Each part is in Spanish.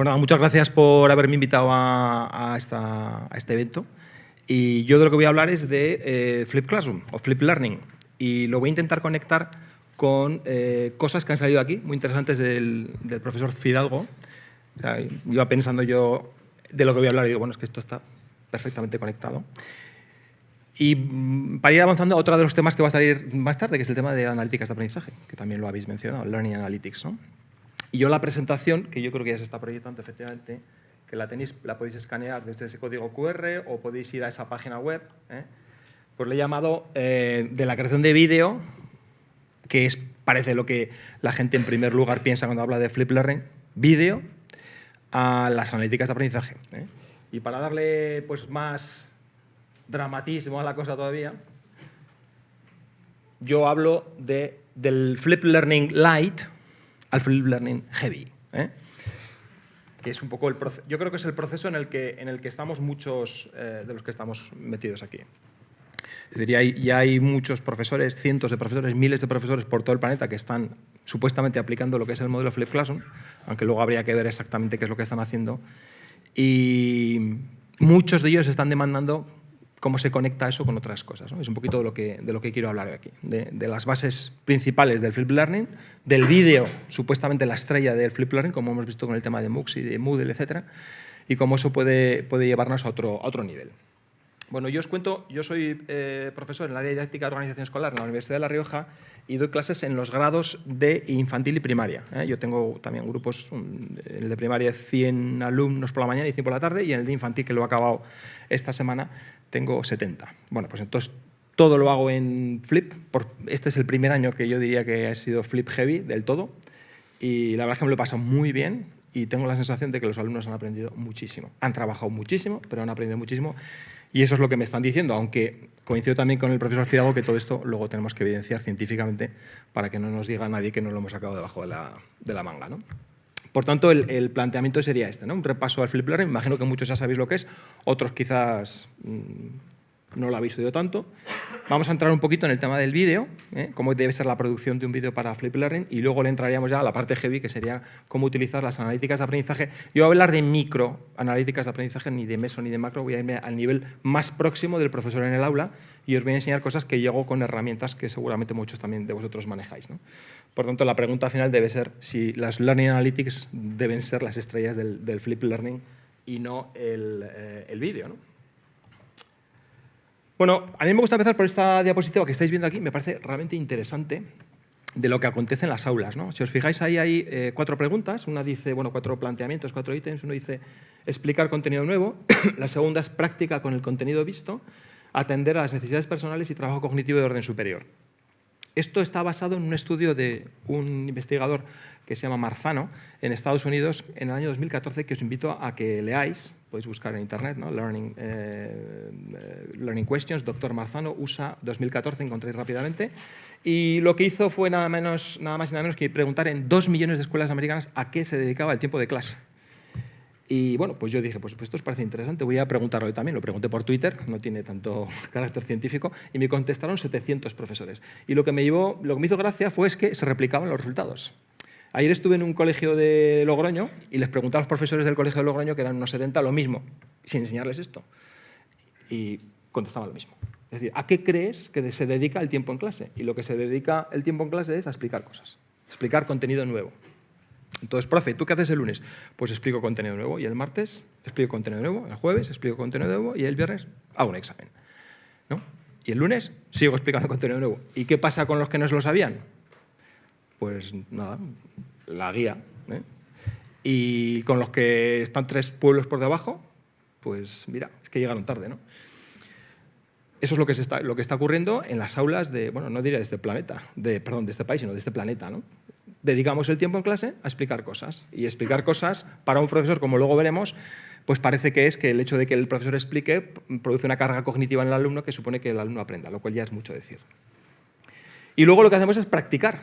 Pues nada, muchas gracias por haberme invitado a este evento. Y yo de lo que voy a hablar es de Flip Classroom o Flip Learning. Y lo voy a intentar conectar con cosas que han salido aquí, muy interesantes del profesor Fidalgo. O sea, iba pensando yo de lo que voy a hablar y digo, bueno, es que esto está perfectamente conectado. Y para ir avanzando, otro de los temas que va a salir más tarde, que es el tema de analíticas de aprendizaje, que también lo habéis mencionado, Learning Analytics, ¿no? Y yo la presentación, que yo creo que ya se está proyectando efectivamente, que la podéis escanear desde ese código QR o podéis ir a esa página web, pues le he llamado de la creación de vídeo, que parece lo que la gente en primer lugar piensa cuando habla de Flip Learning, vídeo, a las analíticas de aprendizaje. Y para darle pues, más dramatismo a la cosa todavía, yo hablo del Flip Learning Light al Flip Learning Heavy, que es un poco el proceso. Yo creo que es el proceso en el que estamos muchos de los que estamos metidos aquí. Es decir, ya hay muchos profesores, cientos de profesores, miles de profesores por todo el planeta que están supuestamente aplicando lo que es el modelo Flip Classroom, aunque luego habría que ver exactamente qué es lo que están haciendo. Y muchos de ellos están demandando cómo se conecta eso con otras cosas, ¿no? Es un poquito de lo que quiero hablar aquí, de las bases principales del Flip Learning, del vídeo, supuestamente la estrella del Flip Learning, como hemos visto con el tema de MOOCs y de Moodle, etcétera, y cómo eso puede llevarnos a otro nivel. Bueno, yo os cuento, yo soy profesor en el área de didáctica de organización escolar en la Universidad de La Rioja y doy clases en los grados de infantil y primaria. Yo tengo también grupos, el de primaria 100 alumnos por la mañana y 100 por la tarde, y en el de infantil, que lo he acabado esta semana, tengo 70. Bueno, pues entonces todo lo hago en Flip. Este es el primer año que yo diría que ha sido Flip Heavy del todo, y la verdad es que me lo he pasado muy bien y tengo la sensación de que los alumnos han aprendido muchísimo. Han trabajado muchísimo, pero han aprendido muchísimo. Y eso es lo que me están diciendo, aunque coincido también con el profesor Fidalgo que todo esto luego tenemos que evidenciar científicamente para que no nos diga nadie que no lo hemos sacado debajo de la manga, ¿no? Por tanto, el planteamiento sería este, ¿no? Un repaso al Flip Learning. Me imagino que muchos ya sabéis lo que es, otros quizás no lo habéis oído tanto. Vamos a entrar un poquito en el tema del vídeo, cómo debe ser la producción de un vídeo para Flip Learning, y luego le entraríamos ya a la parte heavy, que sería cómo utilizar las analíticas de aprendizaje. Yo voy a hablar de micro analíticas de aprendizaje, ni de meso ni de macro, voy a irme al nivel más próximo del profesor en el aula y os voy a enseñar cosas que llego con herramientas que seguramente muchos también de vosotros manejáis, ¿no? Por tanto, la pregunta final debe ser si las Learning Analytics deben ser las estrellas del Flip Learning y no el vídeo, ¿no? Bueno, a mí me gusta empezar por esta diapositiva que estáis viendo aquí, me parece realmente interesante de lo que acontece en las aulas, ¿no? Si os fijáis, ahí hay 4 preguntas. Una dice, bueno, 4 planteamientos, 4 ítems. Uno dice explicar contenido nuevo. La segunda es práctica con el contenido visto, atender a las necesidades personales y trabajo cognitivo de orden superior. Esto está basado en un estudio de un investigador que se llama Marzano en Estados Unidos en el año 2014, que os invito a que leáis. Podéis buscar en internet, ¿no? Learning Questions, Dr. Marzano, USA 2014, encontréis rápidamente. Y lo que hizo fue nada más y nada menos que preguntar en 2 millones de escuelas americanas a qué se dedicaba el tiempo de clase. Y bueno, pues yo dije, pues esto os parece interesante, voy a preguntarlo hoy también. Lo pregunté por Twitter, no tiene tanto carácter científico, y me contestaron 700 profesores. Y lo que me hizo gracia fue que se replicaban los resultados. Ayer estuve en un colegio de Logroño y les pregunté a los profesores del colegio de Logroño, que eran unos 70, lo mismo, sin enseñarles esto. Y contestaban lo mismo. Es decir, ¿a qué crees que se dedica el tiempo en clase? Y lo que se dedica el tiempo en clase es a explicar cosas, explicar contenido nuevo. Entonces, profe, ¿tú qué haces el lunes? Pues explico contenido nuevo. Y el martes explico contenido nuevo. El jueves explico contenido nuevo. Y el viernes hago un examen, ¿no? Y el lunes sigo explicando contenido nuevo. ¿Y qué pasa con los que no se lo sabían? Pues nada, la guía, Y con los que están 3 pueblos por debajo, pues mira, es que llegaron tarde, ¿no? Eso es lo que está ocurriendo en las aulas de, bueno, no diría de este planeta, de este país, sino de este planeta, ¿no? Dedicamos el tiempo en clase a explicar cosas. Y explicar cosas para un profesor, como luego veremos, pues parece que es que el hecho de que el profesor explique produce una carga cognitiva en el alumno que supone que el alumno aprenda, lo cual ya es mucho decir. Y luego lo que hacemos es practicar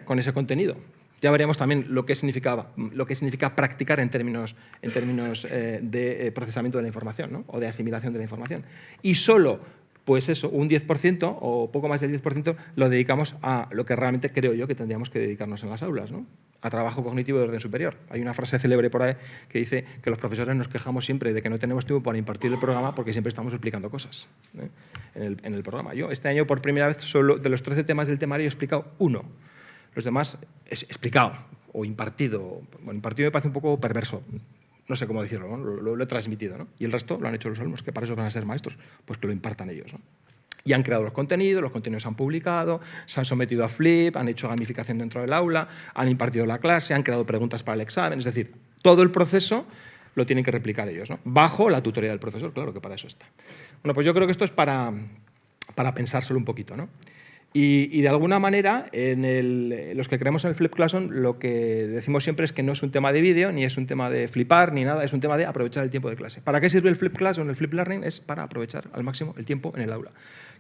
con ese contenido. Ya veremos también lo que significa practicar en términos de procesamiento de la información, ¿no? O de asimilación de la información. Y solo pues eso, un 10% o poco más del 10% lo dedicamos a lo que realmente creo yo que tendríamos que dedicarnos en las aulas, ¿no? A trabajo cognitivo de orden superior. Hay una frase célebre por ahí que dice que los profesores nos quejamos siempre de que no tenemos tiempo para impartir el programa porque siempre estamos explicando cosas, ¿eh? en el programa. Yo este año por primera vez solo de los 13 temas del temario he explicado uno. Los demás he explicado o impartido. Bueno, impartido me parece un poco perverso. No sé cómo decirlo, ¿no? Lo he transmitido, ¿no? Y el resto lo han hecho los alumnos, que para eso van a ser maestros, pues que lo impartan ellos, ¿no? Y han creado los contenidos se han publicado, se han sometido a Flip, han hecho gamificación dentro del aula, han impartido la clase, han creado preguntas para el examen, es decir, todo el proceso lo tienen que replicar ellos, ¿no? Bajo la tutoría del profesor, claro que para eso está. Bueno, pues yo creo que esto es para pensárselo un poquito, ¿no? Y de alguna manera, los que creemos en el Flip Classroom, lo que decimos siempre es que no es un tema de vídeo, ni es un tema de flipar, ni nada, es un tema de aprovechar el tiempo de clase. ¿Para qué sirve el Flip Classroom, el Flip Learning? Es para aprovechar al máximo el tiempo en el aula,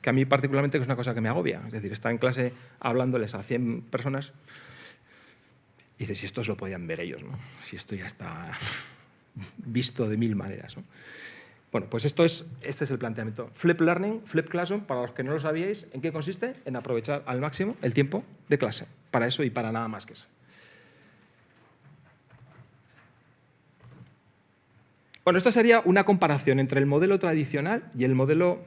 que a mí particularmente es una cosa que me agobia. Es decir, estar en clase hablándoles a 100 personas y dices, si esto lo podían ver ellos, ¿no? Si esto ya está visto de 1000 maneras, ¿no? Bueno, pues este es el planteamiento. Flip Learning, Flip Classroom, para los que no lo sabíais, ¿en qué consiste? En aprovechar al máximo el tiempo de clase. Para eso y para nada más que eso. Bueno, esto sería una comparación entre el modelo tradicional y el modelo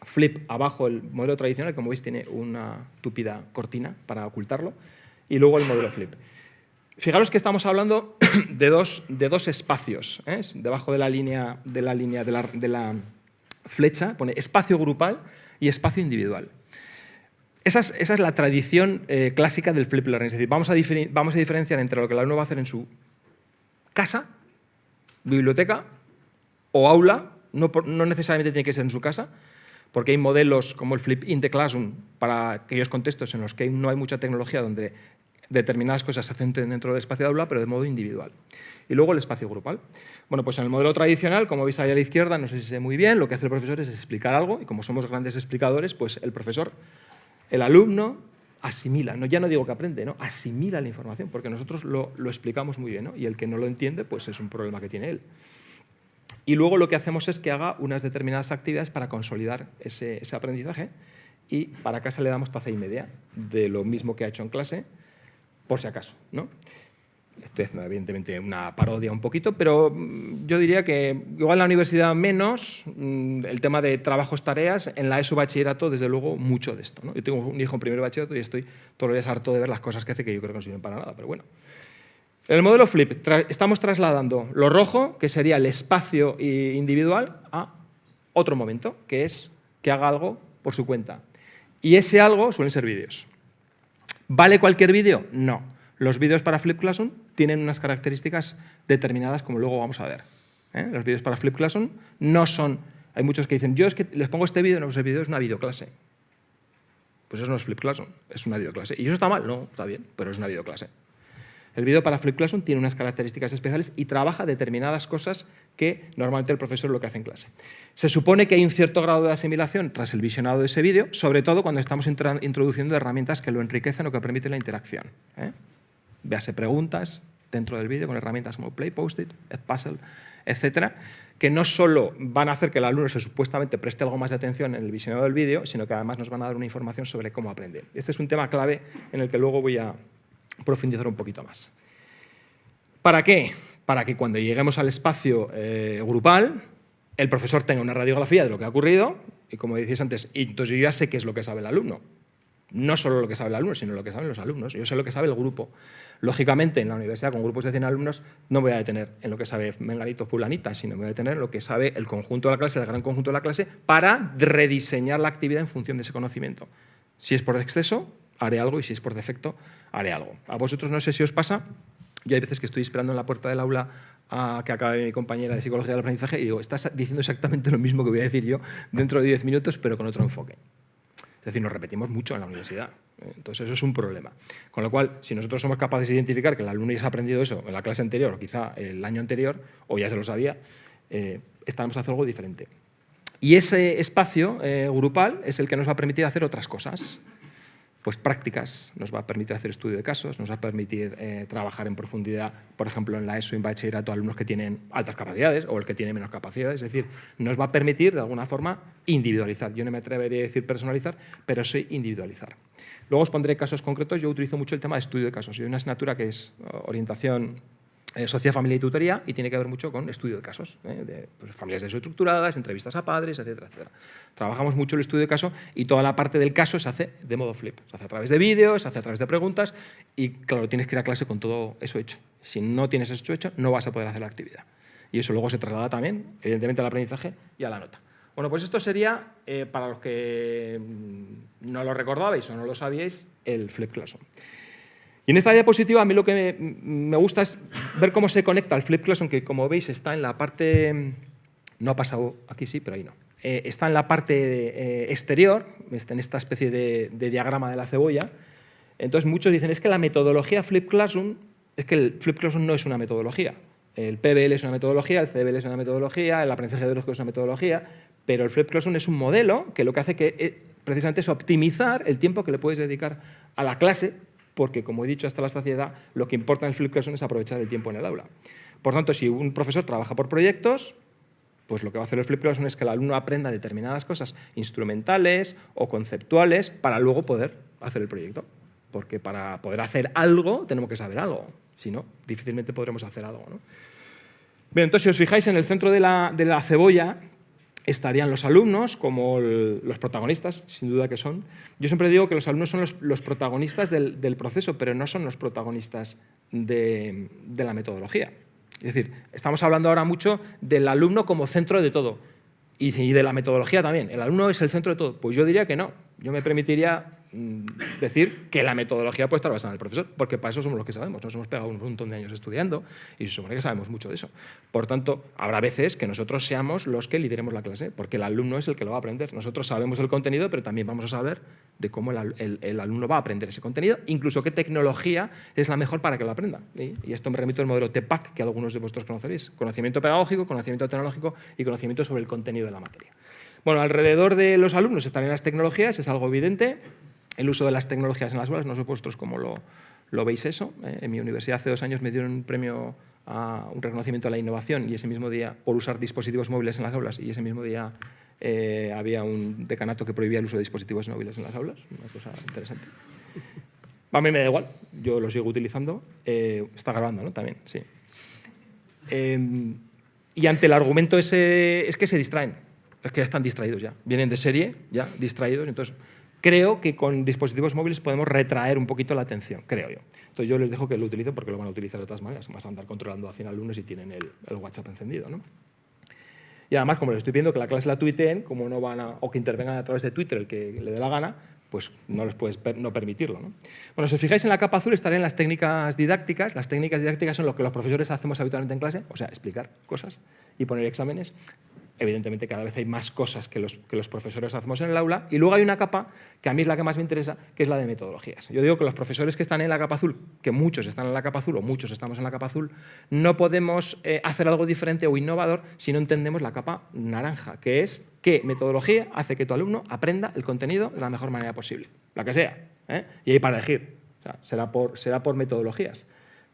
Flip. Abajo el modelo tradicional, como veis, tiene una tupida cortina para ocultarlo. Y luego el modelo Flip. Fijaros que estamos hablando de dos espacios, ¿eh? Debajo de la línea de la flecha pone espacio grupal y espacio individual. Esa es la tradición clásica del Flip Learning. Es decir, vamos a diferenciar entre lo que el alumno va a hacer en su casa, biblioteca o aula. No necesariamente tiene que ser en su casa, porque hay modelos como el Flip in the Classroom para aquellos contextos en los que no hay mucha tecnología, donde determinadas cosas se hacen dentro del espacio de aula, pero de modo individual. Y luego el espacio grupal. Bueno, pues en el modelo tradicional, como veis ahí a la izquierda, no sé si sé muy bien, lo que hace el profesor es explicar algo, y como somos grandes explicadores, pues el alumno asimila, ya no digo que aprende, ¿no? Asimila la información, porque nosotros lo explicamos muy bien, ¿no? Y el que no lo entiende, pues es un problema que tiene él. Y luego lo que hacemos es que haga unas determinadas actividades para consolidar ese aprendizaje, y para casa le damos taza y media de lo mismo que ha hecho en clase, por si acaso, ¿no? Estoy haciendo evidentemente una parodia un poquito, pero yo diría que igual en la universidad menos, el tema de trabajos, tareas, en la ESO bachillerato, desde luego, mucho de esto, ¿no? Yo tengo un hijo en primer bachillerato y estoy todos los días harto de ver las cosas que hace, que yo creo que no sirven para nada, pero bueno. En el modelo Flip estamos trasladando lo rojo, que sería el espacio individual, a otro momento, que es que haga algo por su cuenta. Y ese algo suelen ser vídeos. ¿Vale cualquier vídeo? No. Los vídeos para Flip Classroom tienen unas características determinadas, como luego vamos a ver, ¿eh? Los vídeos para Flip Classroom no son... Hay muchos que dicen, yo es que les pongo este vídeo, no, pues el vídeo es una videoclase. Pues eso no es Flip Classroom, es una videoclase. ¿Y eso está mal? No, está bien, pero es una videoclase. El vídeo para Flip Classroom tiene unas características especiales y trabaja determinadas cosas que normalmente el profesor es lo que hace en clase. Se supone que hay un cierto grado de asimilación tras el visionado de ese vídeo, sobre todo cuando estamos introduciendo herramientas que lo enriquecen o que permiten la interacción, ¿eh? Véase preguntas dentro del vídeo con herramientas como Play, Post-it, Edpuzzle, etcétera, que no solo van a hacer que el alumno supuestamente preste algo más de atención en el visionado del vídeo, sino que además nos van a dar una información sobre cómo aprender. Este es un tema clave en el que luego voy a profundizar un poquito más. ¿Para qué? Para que cuando lleguemos al espacio grupal, el profesor tenga una radiografía de lo que ha ocurrido y, como decías antes, y entonces yo ya sé qué es lo que sabe el alumno. No solo lo que sabe el alumno, sino lo que saben los alumnos. Yo sé lo que sabe el grupo. Lógicamente, en la universidad, con grupos de 100 alumnos, no me voy a detener en lo que sabe menganito o fulanita, sino me voy a detener en lo que sabe el conjunto de la clase, el gran conjunto de la clase, para rediseñar la actividad en función de ese conocimiento. Si es por exceso, haré algo, y si es por defecto, haré algo. A vosotros no sé si os pasa, yo hay veces que estoy esperando en la puerta del aula a que acabe mi compañera de psicología del aprendizaje y digo, estás diciendo exactamente lo mismo que voy a decir yo dentro de 10 minutos, pero con otro enfoque. Es decir, nos repetimos mucho en la universidad. Entonces, eso es un problema. Con lo cual, si nosotros somos capaces de identificar que el alumno ya se ha aprendido eso en la clase anterior, o quizá el año anterior, o ya se lo sabía, estaremos a hacer algo diferente. Y ese espacio grupal es el que nos va a permitir hacer otras cosas. pues prácticas, nos va a permitir hacer estudio de casos, nos va a permitir trabajar en profundidad, por ejemplo, en la ESO y en bachillerato, alumnos que tienen altas capacidades o el que tiene menos capacidades. Es decir, nos va a permitir, de alguna forma, individualizar. Yo no me atrevería a decir personalizar, pero sí individualizar. Luego os pondré casos concretos. Yo utilizo mucho el tema de estudio de casos. Hay una asignatura que es orientación sociedad, familia y tutoría, y tiene que ver mucho con estudio de casos, de pues, familias desestructuradas, entrevistas a padres, etcétera, etcétera. Trabajamos mucho el estudio de caso y toda la parte del caso se hace de modo flip. Se hace a través de vídeos, se hace a través de preguntas y, claro, tienes que ir a clase con todo eso hecho. Si no tienes eso hecho, no vas a poder hacer la actividad. Y eso luego se traslada también, evidentemente, al aprendizaje y a la nota. Bueno, pues esto sería, para los que no lo recordabais o no lo sabíais, el Flip Classroom. Y en esta diapositiva a mí lo que me gusta es ver cómo se conecta el Flip Classroom, que como veis está en la parte, no ha pasado aquí sí, pero ahí no, está en la parte exterior, está en esta especie de diagrama de la cebolla. Entonces muchos dicen, es que la metodología Flip Classroom, es que el Flip Classroom no es una metodología. El PBL es una metodología, el CBL es una metodología, el aprendizaje de los es una metodología, pero el Flip Classroom es un modelo que lo que hace precisamente es optimizar el tiempo que le puedes dedicar a la clase, porque, como he dicho hasta la saciedad, lo que importa en el Flip Classroom es aprovechar el tiempo en el aula. Por tanto, si un profesor trabaja por proyectos, pues lo que va a hacer el Flip Classroom es que el alumno aprenda determinadas cosas instrumentales o conceptuales para luego poder hacer el proyecto. Porque para poder hacer algo tenemos que saber algo. Si no, difícilmente podremos hacer algo, ¿no? Bien, entonces, si os fijáis, en el centro de la cebolla estarían los alumnos como los protagonistas, sin duda que son. Yo siempre digo que los alumnos son los protagonistas del proceso, pero no son los protagonistas de la metodología. Es decir, estamos hablando ahora mucho del alumno como centro de todo y de la metodología también. ¿El alumno es el centro de todo? Pues yo diría que no. Yo me permitiría decir que la metodología puede estar basada en el profesor, porque para eso somos los que sabemos. Nos hemos pegado un montón de años estudiando y se supone que sabemos mucho de eso. Por tanto, habrá veces que nosotros seamos los que lideremos la clase, porque el alumno es el que lo va a aprender. Nosotros sabemos el contenido, pero también vamos a saber de cómo el alumno va a aprender ese contenido, incluso qué tecnología es la mejor para que lo aprenda. Y esto me remito al modelo TPACK, que algunos de vosotros conoceréis. Conocimiento pedagógico, conocimiento tecnológico y conocimiento sobre el contenido de la materia. Bueno, alrededor de los alumnos están las tecnologías, es algo evidente. El uso de las tecnologías en las aulas, no sé vosotros cómo lo veis eso. En mi universidad hace 2 años me dieron un premio a un reconocimiento a la innovación y ese mismo día, por usar dispositivos móviles en las aulas, y ese mismo día había un decanato que prohibía el uso de dispositivos móviles en las aulas, una cosa interesante. A mí me da igual, yo lo sigo utilizando. Está grabando, ¿no? También, sí. Y ante el argumento ese es que se distraen, es que ya están distraídos ya, vienen de serie, ya distraídos, entonces creo que con dispositivos móviles podemos retraer un poquito la atención, creo yo. Entonces yo les dejo que lo utilicen porque lo van a utilizar de otras maneras, más a andar controlando a 100 alumnos y tienen el WhatsApp encendido, ¿no? Y además, como les estoy pidiendo que la clase la tuiteen, como no van o que intervengan a través de Twitter el que le dé la gana, pues no les puedes no permitirlo, ¿no? Bueno, si os fijáis en la capa azul estarían las técnicas didácticas. Las técnicas didácticas son lo que los profesores hacemos habitualmente en clase, o sea, explicar cosas y poner exámenes. Evidentemente, cada vez hay más cosas que los profesores hacemos en el aula. Y luego hay una capa que a mí es la que más me interesa, que es la de metodologías. Yo digo que los profesores que están en la capa azul, que muchos están en la capa azul o muchos estamos en la capa azul, no podemos hacer algo diferente o innovador si no entendemos la capa naranja, que es qué metodología hace que tu alumno aprenda el contenido de la mejor manera posible, la que sea. Y hay para elegir. O sea, será por metodologías.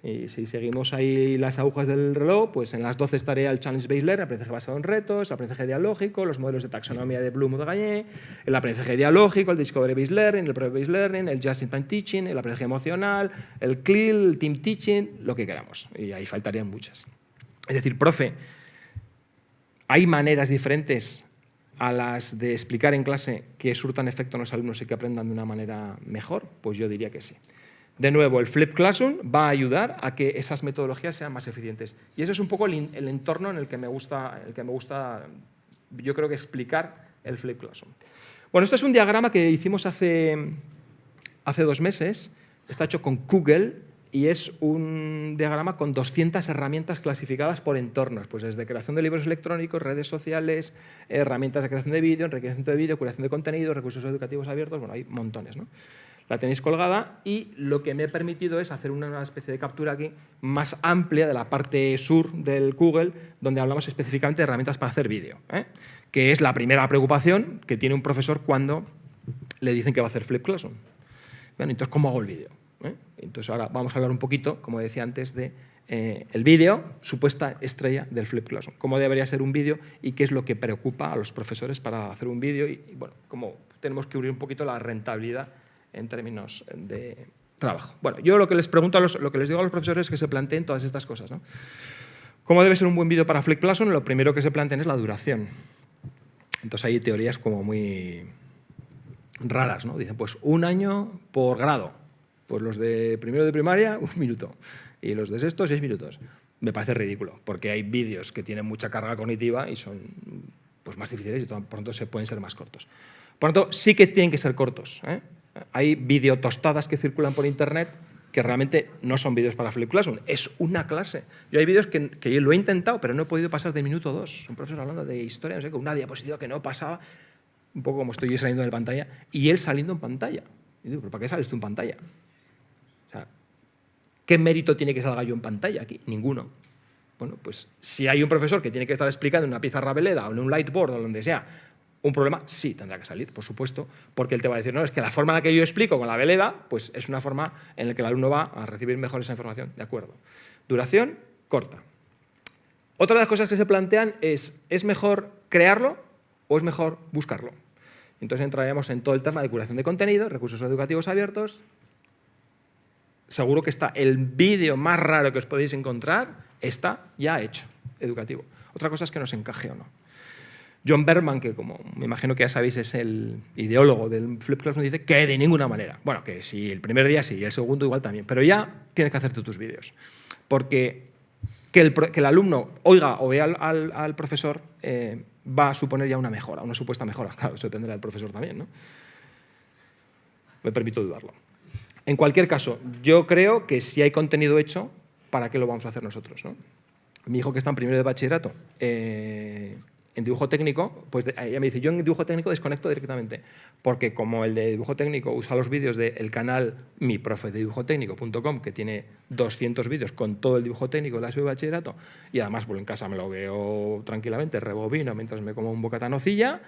Y si seguimos ahí las agujas del reloj, pues en las 12 estaría el Challenge-Based Learning, aprendizaje basado en retos, aprendizaje dialógico, los modelos de taxonomía de Bloom o de Gagné, el aprendizaje dialógico, el Discovery-Based Learning, el Project-Based Learning, el Just-in-Time Teaching, el aprendizaje emocional, el CLIL, el Team Teaching, lo que queramos. Y ahí faltarían muchas. Es decir, profe, ¿hay maneras diferentes a las de explicar en clase que surtan efecto en los alumnos y que aprendan de una manera mejor? Pues yo diría que sí. De nuevo, el Flip Classroom va a ayudar a que esas metodologías sean más eficientes. Y eso es un poco el entorno en el que me gusta, yo creo que explicar el Flip Classroom. Bueno, esto es un diagrama que hicimos hace 2 meses. Está hecho con Google y es un diagrama con 200 herramientas clasificadas por entornos, pues desde creación de libros electrónicos, redes sociales, herramientas de creación de vídeo, enriquecimiento de vídeo, curación de contenido, recursos educativos abiertos, bueno, hay montones, ¿no? La tenéis colgada y lo que me he permitido es hacer una especie de captura aquí más amplia de la parte sur del Google, donde hablamos específicamente de herramientas para hacer vídeo, que es la primera preocupación que tiene un profesor cuando le dicen que va a hacer Flip Classroom. Bueno, entonces, ¿cómo hago el vídeo? Entonces, ahora vamos a hablar un poquito, como decía antes, de el vídeo, supuesta estrella del Flipped Classroom. Cómo debería ser un vídeo y qué es lo que preocupa a los profesores para hacer un vídeo y bueno, cómo tenemos que cubrir un poquito la rentabilidad en términos de trabajo. Bueno, yo lo que les pregunto, lo que les digo a los profesores es que se planteen todas estas cosas, ¿no? ¿Cómo debe ser un buen vídeo para Flipped Classroom? Lo primero que se planteen es la duración. Entonces hay teorías como muy raras, ¿no? Dicen, pues 1 año por grado. Pues los de primero de primaria, 1 minuto. Y los de sexto, 6 minutos. Me parece ridículo, porque hay vídeos que tienen mucha carga cognitiva y son pues, más difíciles y por lo tanto se pueden ser más cortos. Por lo tanto, sí que tienen que ser cortos. Hay videotostadas que circulan por internet que realmente no son vídeos para Flipped Classroom, es una clase. Yo hay vídeos que yo lo he intentado, pero no he podido pasar de minuto 2. Un profesor hablando de historia, no sé, con una diapositiva que no pasaba, un poco como estoy yo saliendo de pantalla, y él saliendo en pantalla. Y digo, ¿pero para qué sales tú en pantalla? O sea, ¿qué mérito tiene que salga yo en pantalla aquí? Ninguno. Bueno, pues si hay un profesor que tiene que estar explicando en una pizarra veleda o en un lightboard o donde sea un problema, sí tendrá que salir, por supuesto, porque él te va a decir, no, es que la forma en la que yo explico con la veleda, pues es una forma en la que el alumno va a recibir mejor esa información. De acuerdo. Duración corta. Otra de las cosas que se plantean ¿es mejor crearlo o es mejor buscarlo? Entonces entraríamos en todo el tema de curación de contenido, recursos educativos abiertos. Seguro que está el vídeo más raro que os podéis encontrar, está ya hecho, educativo. Otra cosa es que nos encaje o no. John Berman, que como me imagino que ya sabéis es el ideólogo del Flipped Classroom, dice que de ninguna manera. Bueno, que si el primer día sí y el segundo igual también, pero ya tienes que hacerte tus vídeos. Porque que el alumno oiga o vea al profesor va a suponer ya una mejora, una supuesta mejora. Claro, eso dependerá del profesor también, ¿no? Me permito dudarlo. En cualquier caso, yo creo que si hay contenido hecho, ¿para qué lo vamos a hacer nosotros, ¿no? Mi hijo que está en primero de bachillerato, en dibujo técnico, pues ella me dice, yo en dibujo técnico desconecto directamente, porque como el de dibujo técnico usa los vídeos del canal miprofedibujotecnico.com, que tiene 200 vídeos con todo el dibujo técnico de la ESO de bachillerato, y además pues, en casa me lo veo tranquilamente, rebobino mientras me como un bocata nocilla,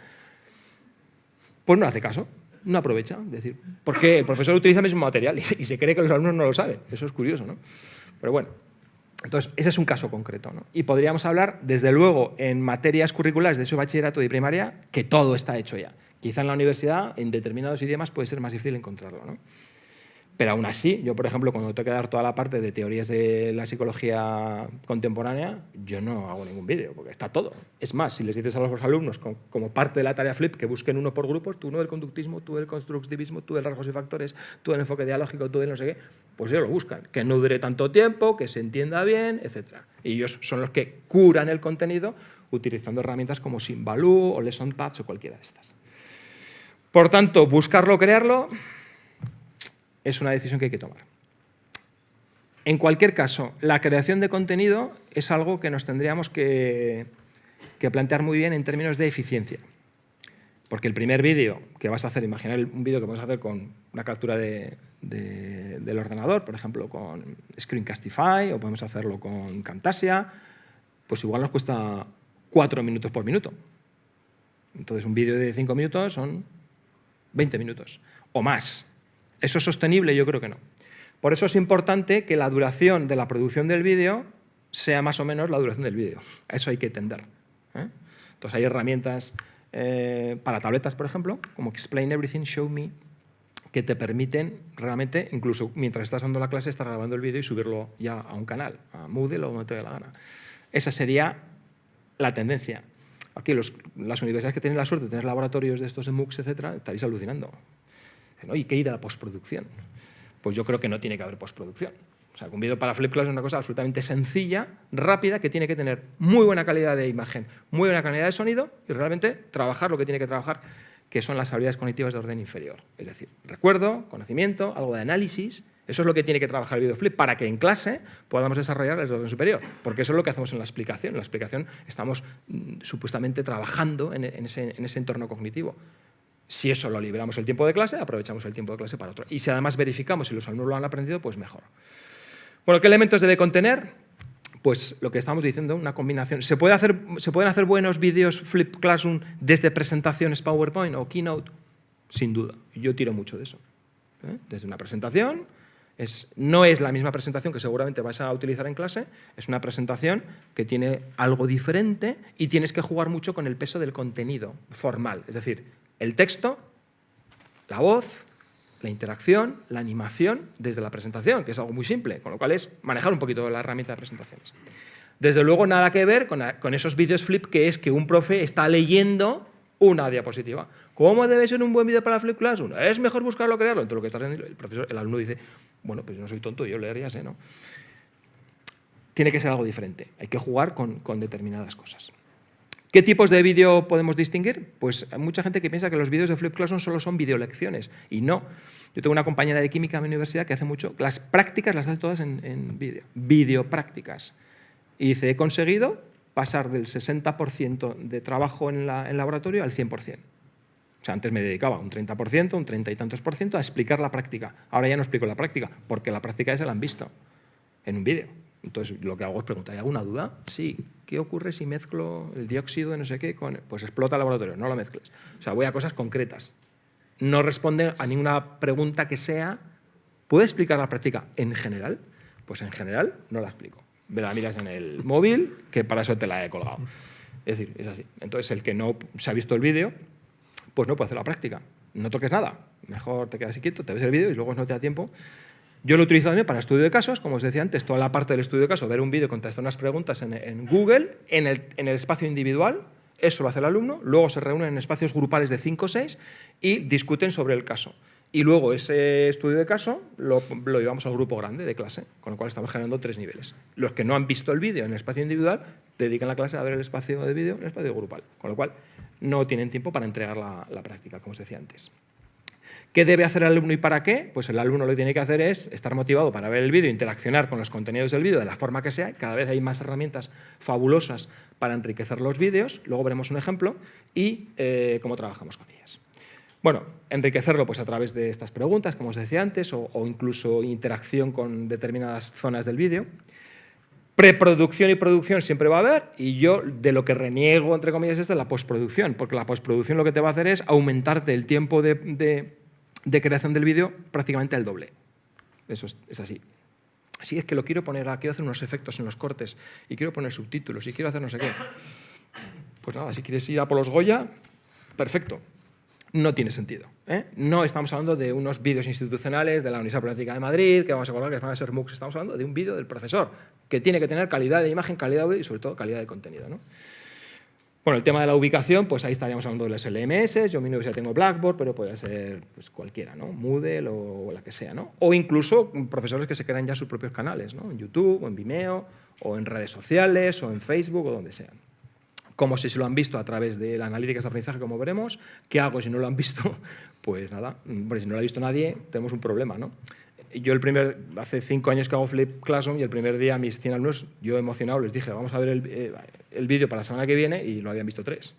pues no hace caso, no aprovecha. Es decir, porque el profesor utiliza el mismo material y se cree que los alumnos no lo saben. Eso es curioso, ¿no? Pero bueno. Entonces, ese es un caso concreto, ¿no? Y podríamos hablar, desde luego, en materias curriculares de ESO, bachillerato y primaria, que todo está hecho ya. Quizá en la universidad, en determinados idiomas, puede ser más difícil encontrarlo, ¿no? Pero aún así, yo, por ejemplo, cuando tengo que dar toda la parte de teorías de la psicología contemporánea, yo no hago ningún vídeo, porque está todo. Es más, si les dices a los alumnos, como parte de la tarea Flip, que busquen uno por grupos, tú uno del conductismo, tú del constructivismo, tú del rasgos y factores, tú del enfoque dialógico, tú del no sé qué, pues ellos lo buscan. Que no dure tanto tiempo, que se entienda bien, etc. Y ellos son los que curan el contenido utilizando herramientas como Simbaloo o Lesson Pads o cualquiera de estas. Por tanto, buscarlo, crearlo, es una decisión que hay que tomar. En cualquier caso, la creación de contenido es algo que nos tendríamos que plantear muy bien en términos de eficiencia. Porque el primer vídeo que vas a hacer, imaginar un vídeo que vamos a hacer con una captura del ordenador, por ejemplo, con Screencastify, o podemos hacerlo con Camtasia, pues igual nos cuesta 4 minutos por minuto. Entonces, un vídeo de 5 minutos son 20 minutos o más. ¿Eso es sostenible? Yo creo que no. Por eso es importante que la duración de la producción del vídeo sea más o menos la duración del vídeo. A eso hay que tender. Entonces hay herramientas para tabletas, por ejemplo, como Explain Everything, Show Me, que te permiten realmente, incluso mientras estás dando la clase, estar grabando el vídeo y subirlo ya a un canal, a Moodle o donde te dé la gana. Esa sería la tendencia. Aquí las universidades que tienen la suerte de tener laboratorios de estos en MOOCs, etcétera, estaréis alucinando. ¿Y qué ir a la postproducción? Pues yo creo que no tiene que haber postproducción. O sea, un vídeo para Flipped Classroom es una cosa absolutamente sencilla, rápida, que tiene que tener muy buena calidad de imagen, muy buena calidad de sonido y realmente trabajar lo que tiene que trabajar, que son las habilidades cognitivas de orden inferior. Es decir, recuerdo, conocimiento, algo de análisis. Eso es lo que tiene que trabajar el vídeo Flip para que en clase podamos desarrollar el orden superior. Porque eso es lo que hacemos en la explicación. En la explicación estamos supuestamente trabajando en ese entorno cognitivo. Si eso lo liberamos el tiempo de clase, aprovechamos el tiempo de clase para otro. Y si además verificamos si los alumnos lo han aprendido, pues mejor. Bueno, ¿qué elementos debe contener? Pues lo que estamos diciendo, una combinación. ¿Se pueden hacer buenos vídeos Flipped Classroom desde presentaciones PowerPoint o Keynote? Sin duda. Yo tiro mucho de eso. Desde una presentación, no es la misma presentación que seguramente vais a utilizar en clase, es una presentación que tiene algo diferente y tienes que jugar mucho con el peso del contenido formal, es decir, el texto, la voz, la interacción, la animación desde la presentación, que es algo muy simple, con lo cual es manejar un poquito la herramienta de presentaciones. Desde luego, nada que ver con esos vídeos flip, que es que un profe está leyendo una diapositiva. ¿Cómo debe ser un buen vídeo para Flip Classroom? Es mejor buscarlo, crearlo. Entonces, lo que está haciendo el profesor, el alumno dice, bueno, pues yo no soy tonto, yo leer ya sé, ¿no? Tiene que ser algo diferente. Hay que jugar con determinadas cosas. ¿Qué tipos de vídeo podemos distinguir? Pues hay mucha gente que piensa que los vídeos de Flip Classroom solo son videolecciones, y no. Yo tengo una compañera de química en mi universidad que hace mucho, las prácticas las hace todas en vídeo, videoprácticas. Y dice, he conseguido pasar del 60% de trabajo en laboratorio al 100%. O sea, antes me dedicaba un 30%, un 30 y tantos por ciento a explicar la práctica. Ahora ya no explico la práctica, porque la práctica ya se la han visto en un vídeo. Entonces, lo que hago es preguntar, ¿hay alguna duda? Sí. ¿Qué ocurre si mezclo el dióxido de no sé qué con...? Pues explota el laboratorio, no lo mezcles. O sea, voy a cosas concretas. No responde a ninguna pregunta que sea, ¿puede explicar la práctica en general? Pues en general no la explico. Me la miras en el móvil, que para eso te la he colgado. Es decir, es así. Entonces, el que no se ha visto el vídeo, pues no puede hacer la práctica. No toques nada. Mejor te quedas así quieto, te ves el vídeo y luego no te da tiempo. Yo lo he utilizado también para estudio de casos, como os decía antes, toda la parte del estudio de casos, ver un vídeo, contestar unas preguntas en Google, en el espacio individual, eso lo hace el alumno, luego se reúnen en espacios grupales de 5 o 6 y discuten sobre el caso. Y luego ese estudio de caso lo llevamos al grupo grande de clase, con lo cual estamos generando 3 niveles. Los que no han visto el vídeo en el espacio individual dedican la clase a ver el espacio de vídeo en el espacio grupal, con lo cual no tienen tiempo para entregar la práctica, como os decía antes. ¿Qué debe hacer el alumno y para qué? Pues el alumno lo que tiene que hacer es estar motivado para ver el vídeo, interaccionar con los contenidos del vídeo de la forma que sea. Cada vez hay más herramientas fabulosas para enriquecer los vídeos. Luego veremos un ejemplo y cómo trabajamos con ellas. Bueno, enriquecerlo pues a través de estas preguntas, como os decía antes, o incluso interacción con determinadas zonas del vídeo. Preproducción y producción siempre va a haber, y yo de lo que reniego, entre comillas, es de la postproducción, porque la postproducción lo que te va a hacer es aumentarte el tiempo de creación del vídeo prácticamente al doble. Eso es así. Si es que lo quiero poner, quiero hacer unos efectos en los cortes, y quiero poner subtítulos, y quiero hacer no sé qué. Pues nada, si quieres ir a por los Goya, perfecto. No tiene sentido, ¿eh? No estamos hablando de unos vídeos institucionales de la Universidad Politécnica de Madrid, que vamos a colgar, que van a ser MOOCs. Estamos hablando de un vídeo del profesor, que tiene que tener calidad de imagen, calidad de audio y sobre todo calidad de contenido, ¿no? Bueno, el tema de la ubicación, pues ahí estaríamos hablando de los LMS. Yo en mi universidad tengo Blackboard, pero puede ser pues, cualquiera, ¿no? Moodle o la que sea, ¿no? O incluso profesores que se crean ya sus propios canales, ¿no? En YouTube, o en Vimeo, o en redes sociales, o en Facebook, o donde sean. Como si se lo han visto a través de la analítica de aprendizaje, como veremos. ¿Qué hago si no lo han visto? Pues nada, si no lo ha visto nadie, tenemos un problema, ¿no? Yo hace 5 años que hago Flip Classroom y el primer día a mis 100 alumnos, yo emocionado, les dije, vamos a ver el vídeo para la semana que viene, y lo habían visto 3.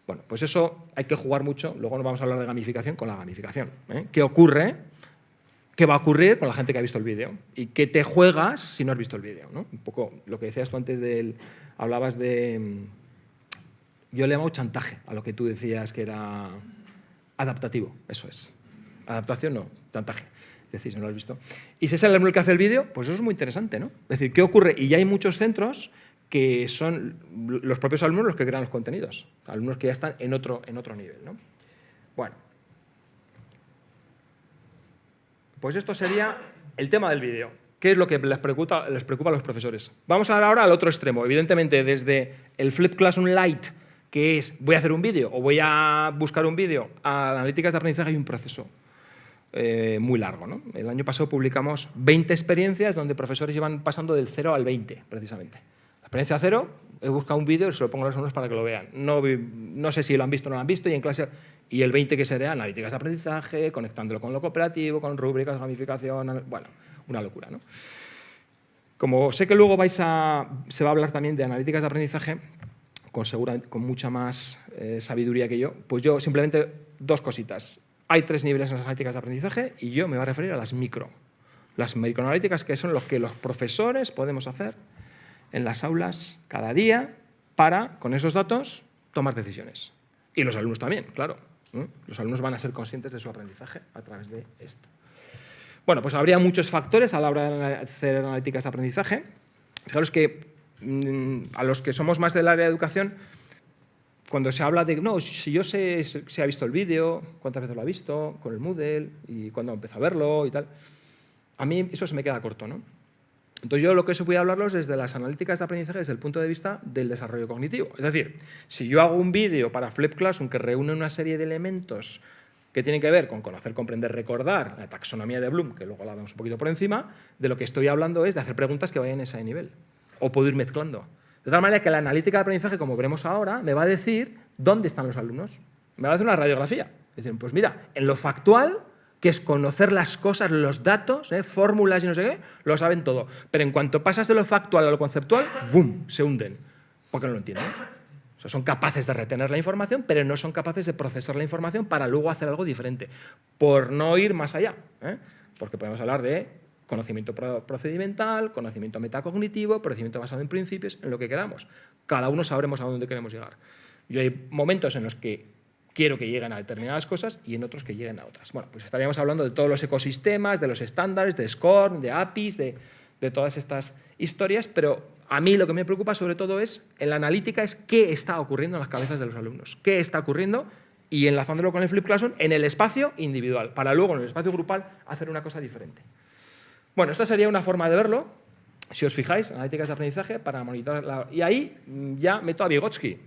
Bueno, pues eso hay que jugar mucho. Luego nos vamos a hablar de gamificación con la gamificación, ¿eh? ¿Qué ocurre? ¿Qué va a ocurrir con la gente que ha visto el vídeo? ¿Y qué te juegas si no has visto el vídeo, ¿no? Un poco lo que decías tú antes hablabas de... Yo le llamo chantaje a lo que tú decías que era adaptativo, eso es. Adaptación no, chantaje. Es decir, si no lo has visto. Y si es el alumno el que hace el vídeo, pues eso es muy interesante, ¿no? Es decir, ¿qué ocurre? Y ya hay muchos centros que son los propios alumnos los que crean los contenidos. Alumnos que ya están en otro nivel, ¿no? Bueno. Pues esto sería el tema del vídeo. ¿Qué es lo que les preocupa a los profesores? Vamos a ver ahora al otro extremo. Evidentemente, desde el Flip Classroom Lite, que es voy a hacer un vídeo o voy a buscar un vídeo, a analíticas de aprendizaje hay un proceso muy largo, ¿no? El año pasado publicamos 20 experiencias donde profesores iban pasando del 0 al 20, precisamente. La experiencia 0, he buscado un vídeo y se lo pongo a los alumnos para que lo vean. No sé si lo han visto o no lo han visto, y en clase... Y el 20 que sería analíticas de aprendizaje, conectándolo con lo cooperativo, con rúbricas, gamificación... Bueno, una locura, ¿no? Como sé que luego se va a hablar también de analíticas de aprendizaje, seguramente con mucha más sabiduría que yo, pues yo simplemente 2 cositas. Hay 3 niveles en las analíticas de aprendizaje y yo me voy a referir a las micro. Las microanalíticas, que son los que los profesores podemos hacer en las aulas cada día para, con esos datos, tomar decisiones. Y los alumnos también, claro. Los alumnos van a ser conscientes de su aprendizaje a través de esto. Bueno, pues habría muchos factores a la hora de hacer analíticas de aprendizaje. Fijaros que a los que somos más del área de educación, cuando se habla de, no, si yo sé si ha visto el vídeo, cuántas veces lo ha visto, con el Moodle, y cuándo empezó a verlo y tal, a mí eso se me queda corto, ¿no? Entonces yo lo que voy a hablarlos desde las analíticas de aprendizaje desde el punto de vista del desarrollo cognitivo. Es decir, si yo hago un vídeo para Flip Classroom que reúne una serie de elementos que tienen que ver con conocer, comprender, recordar, la taxonomía de Bloom, que luego la vemos un poquito por encima, de lo que estoy hablando es de hacer preguntas que vayan a ese nivel, o puedo ir mezclando. De tal manera que la analítica de aprendizaje, como veremos ahora, me va a decir dónde están los alumnos. Me va a hacer una radiografía. Dicen, pues mira, en lo factual, que es conocer las cosas, los datos, fórmulas y no sé qué, lo saben todo. Pero en cuanto pasas de lo factual a lo conceptual, ¡bum!, se hunden, porque no lo entienden. O sea, son capaces de retener la información, pero no son capaces de procesar la información para luego hacer algo diferente, por no ir más allá. Porque podemos hablar de conocimiento procedimental, conocimiento metacognitivo, procedimiento basado en principios, en lo que queramos. Cada uno sabremos a dónde queremos llegar. Yo hay momentos en los que quiero que lleguen a determinadas cosas y en otros que lleguen a otras. Bueno, pues estaríamos hablando de todos los ecosistemas, de los estándares, de SCORM, de APIs, de todas estas historias, pero a mí lo que me preocupa sobre todo es, en la analítica, es qué está ocurriendo en las cabezas de los alumnos, qué está ocurriendo y enlazándolo con el Flip Classroom en el espacio individual, para luego en el espacio grupal hacer una cosa diferente. Bueno, esta sería una forma de verlo, si os fijáis, analíticas de aprendizaje para monitorar. Y ahí ya meto a Vygotsky.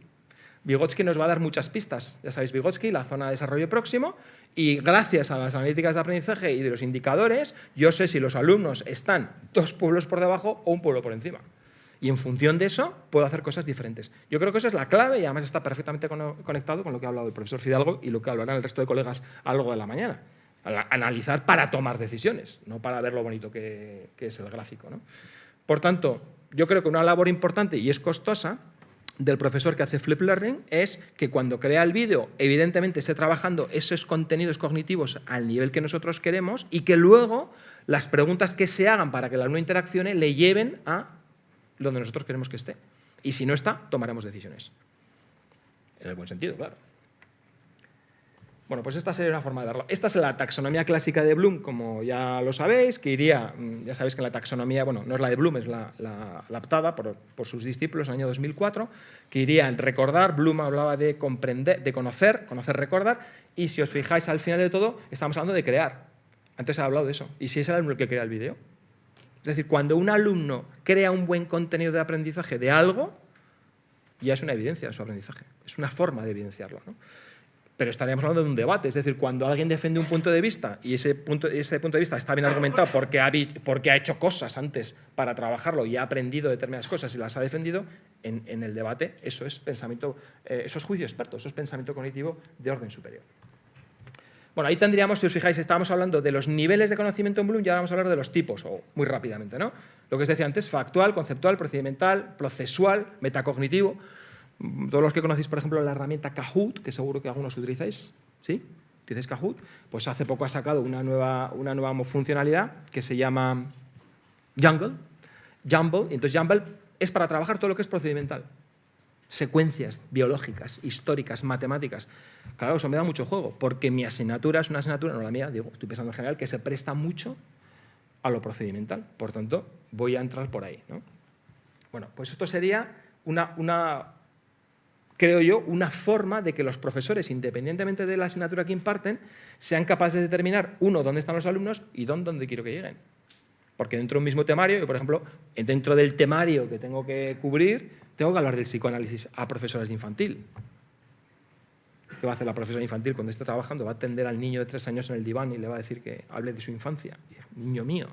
Vygotsky nos va a dar muchas pistas. Ya sabéis, Vygotsky, la zona de desarrollo próximo, y gracias a las analíticas de aprendizaje y de los indicadores, yo sé si los alumnos están 2 pueblos por debajo o 1 pueblo por encima. Y en función de eso, puedo hacer cosas diferentes. Yo creo que esa es la clave y además está perfectamente conectado con lo que ha hablado el profesor Fidalgo y lo que hablarán el resto de colegas a lo largo de la mañana. Analizar para tomar decisiones, no para ver lo bonito que es el gráfico, ¿no? Por tanto, yo creo que una labor importante y es costosa del profesor que hace Flip Learning es que cuando crea el vídeo, evidentemente esté trabajando esos contenidos cognitivos al nivel que nosotros queremos y que luego las preguntas que se hagan para que el alumno interaccione le lleven a donde nosotros queremos que esté. Y si no está, tomaremos decisiones. En el buen sentido, claro. Bueno, pues esta sería una forma de verlo. Esta es la taxonomía clásica de Bloom, como ya lo sabéis, que iría, ya sabéis que la taxonomía, bueno, no es la de Bloom, es la adaptada por sus discípulos en el año 2004, que iría en recordar. Bloom hablaba de comprender, de conocer, recordar, y si os fijáis al final de todo, estamos hablando de crear. Antes he hablado de eso. ¿Y si es el alumno el que crea el vídeo? Es decir, cuando un alumno crea un buen contenido de aprendizaje de algo, ya es una evidencia de su aprendizaje. Es una forma de evidenciarlo, ¿no? Pero estaríamos hablando de un debate, es decir, cuando alguien defiende un punto de vista y ese punto de vista está bien argumentado porque ha hecho cosas antes para trabajarlo y ha aprendido determinadas cosas y las ha defendido, en el debate eso es pensamiento, eso es juicio experto, eso es pensamiento cognitivo de orden superior. Bueno, ahí tendríamos, si os fijáis, estábamos hablando de los niveles de conocimiento en Bloom y ahora vamos a hablar de los tipos, o muy rápidamente, ¿no? Lo que os decía antes, factual, conceptual, procedimental, procesual, metacognitivo. Todos los que conocéis, por ejemplo, la herramienta Kahoot, que seguro que algunos utilizáis, ¿sí? ¿Utilizáis Kahoot? Pues hace poco ha sacado una nueva funcionalidad que se llama Jumble. Y entonces Jumble es para trabajar todo lo que es procedimental. Secuencias biológicas, históricas, matemáticas. Claro, eso me da mucho juego, porque mi asignatura es una asignatura, no la mía, digo, estoy pensando en general, que se presta mucho a lo procedimental. Por tanto, voy a entrar por ahí, ¿no? Bueno, pues esto sería creo yo, una forma de que los profesores, independientemente de la asignatura que imparten, sean capaces de determinar, uno, dónde están los alumnos y dónde quiero que lleguen. Porque dentro de un mismo temario, yo, por ejemplo, dentro del temario que tengo que cubrir, tengo que hablar del psicoanálisis a profesores de infantil. ¿Qué va a hacer la profesora infantil cuando esté trabajando? Va a atender al niño de 3 años en el diván y le va a decir que hable de su infancia. Niño mío.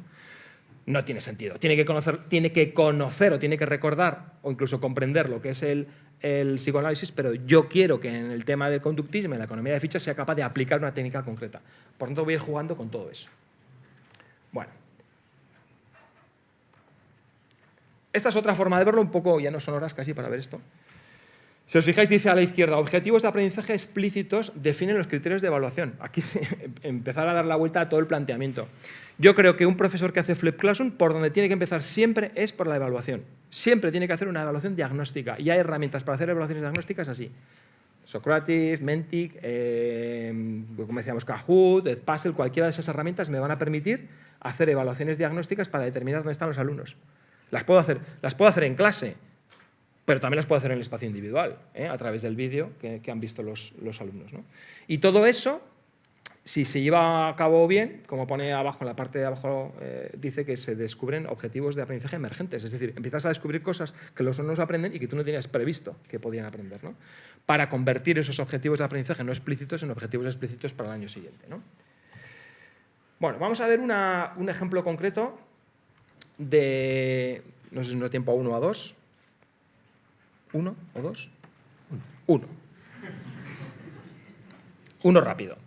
No tiene sentido. Tiene que conocer o tiene que recordar o incluso comprender lo que es el psicoanálisis, pero yo quiero que en el tema del conductismo, en la economía de fichas, sea capaz de aplicar una técnica concreta. Por tanto, voy a ir jugando con todo eso. Bueno. Esta es otra forma de verlo, un poco, ya no son horas casi para ver esto. Si os fijáis, dice a la izquierda, objetivos de aprendizaje explícitos definen los criterios de evaluación. Aquí empezar a dar la vuelta a todo el planteamiento. Yo creo que un profesor que hace Flip Classroom, por donde tiene que empezar siempre es por la evaluación. Siempre tiene que hacer una evaluación diagnóstica. Y hay herramientas para hacer evaluaciones diagnósticas así. Socrative, Mentiq, como decíamos, Kahoot, Edpuzzle, cualquiera de esas herramientas me van a permitir hacer evaluaciones diagnósticas para determinar dónde están los alumnos. Las puedo hacer en clase, pero también las puedo hacer en el espacio individual, a través del vídeo que han visto los alumnos, ¿no? Y todo eso, si se lleva a cabo bien, como pone abajo, en la parte de abajo, dice que se descubren objetivos de aprendizaje emergentes. Es decir, empiezas a descubrir cosas que los alumnos aprenden y que tú no tenías previsto que podían aprender, ¿no? Para convertir esos objetivos de aprendizaje no explícitos en objetivos explícitos para el año siguiente, ¿no? Bueno, vamos a ver un ejemplo concreto de... No sé si nos da tiempo a uno o a dos. ¿Uno o dos? Uno. Uno rápido.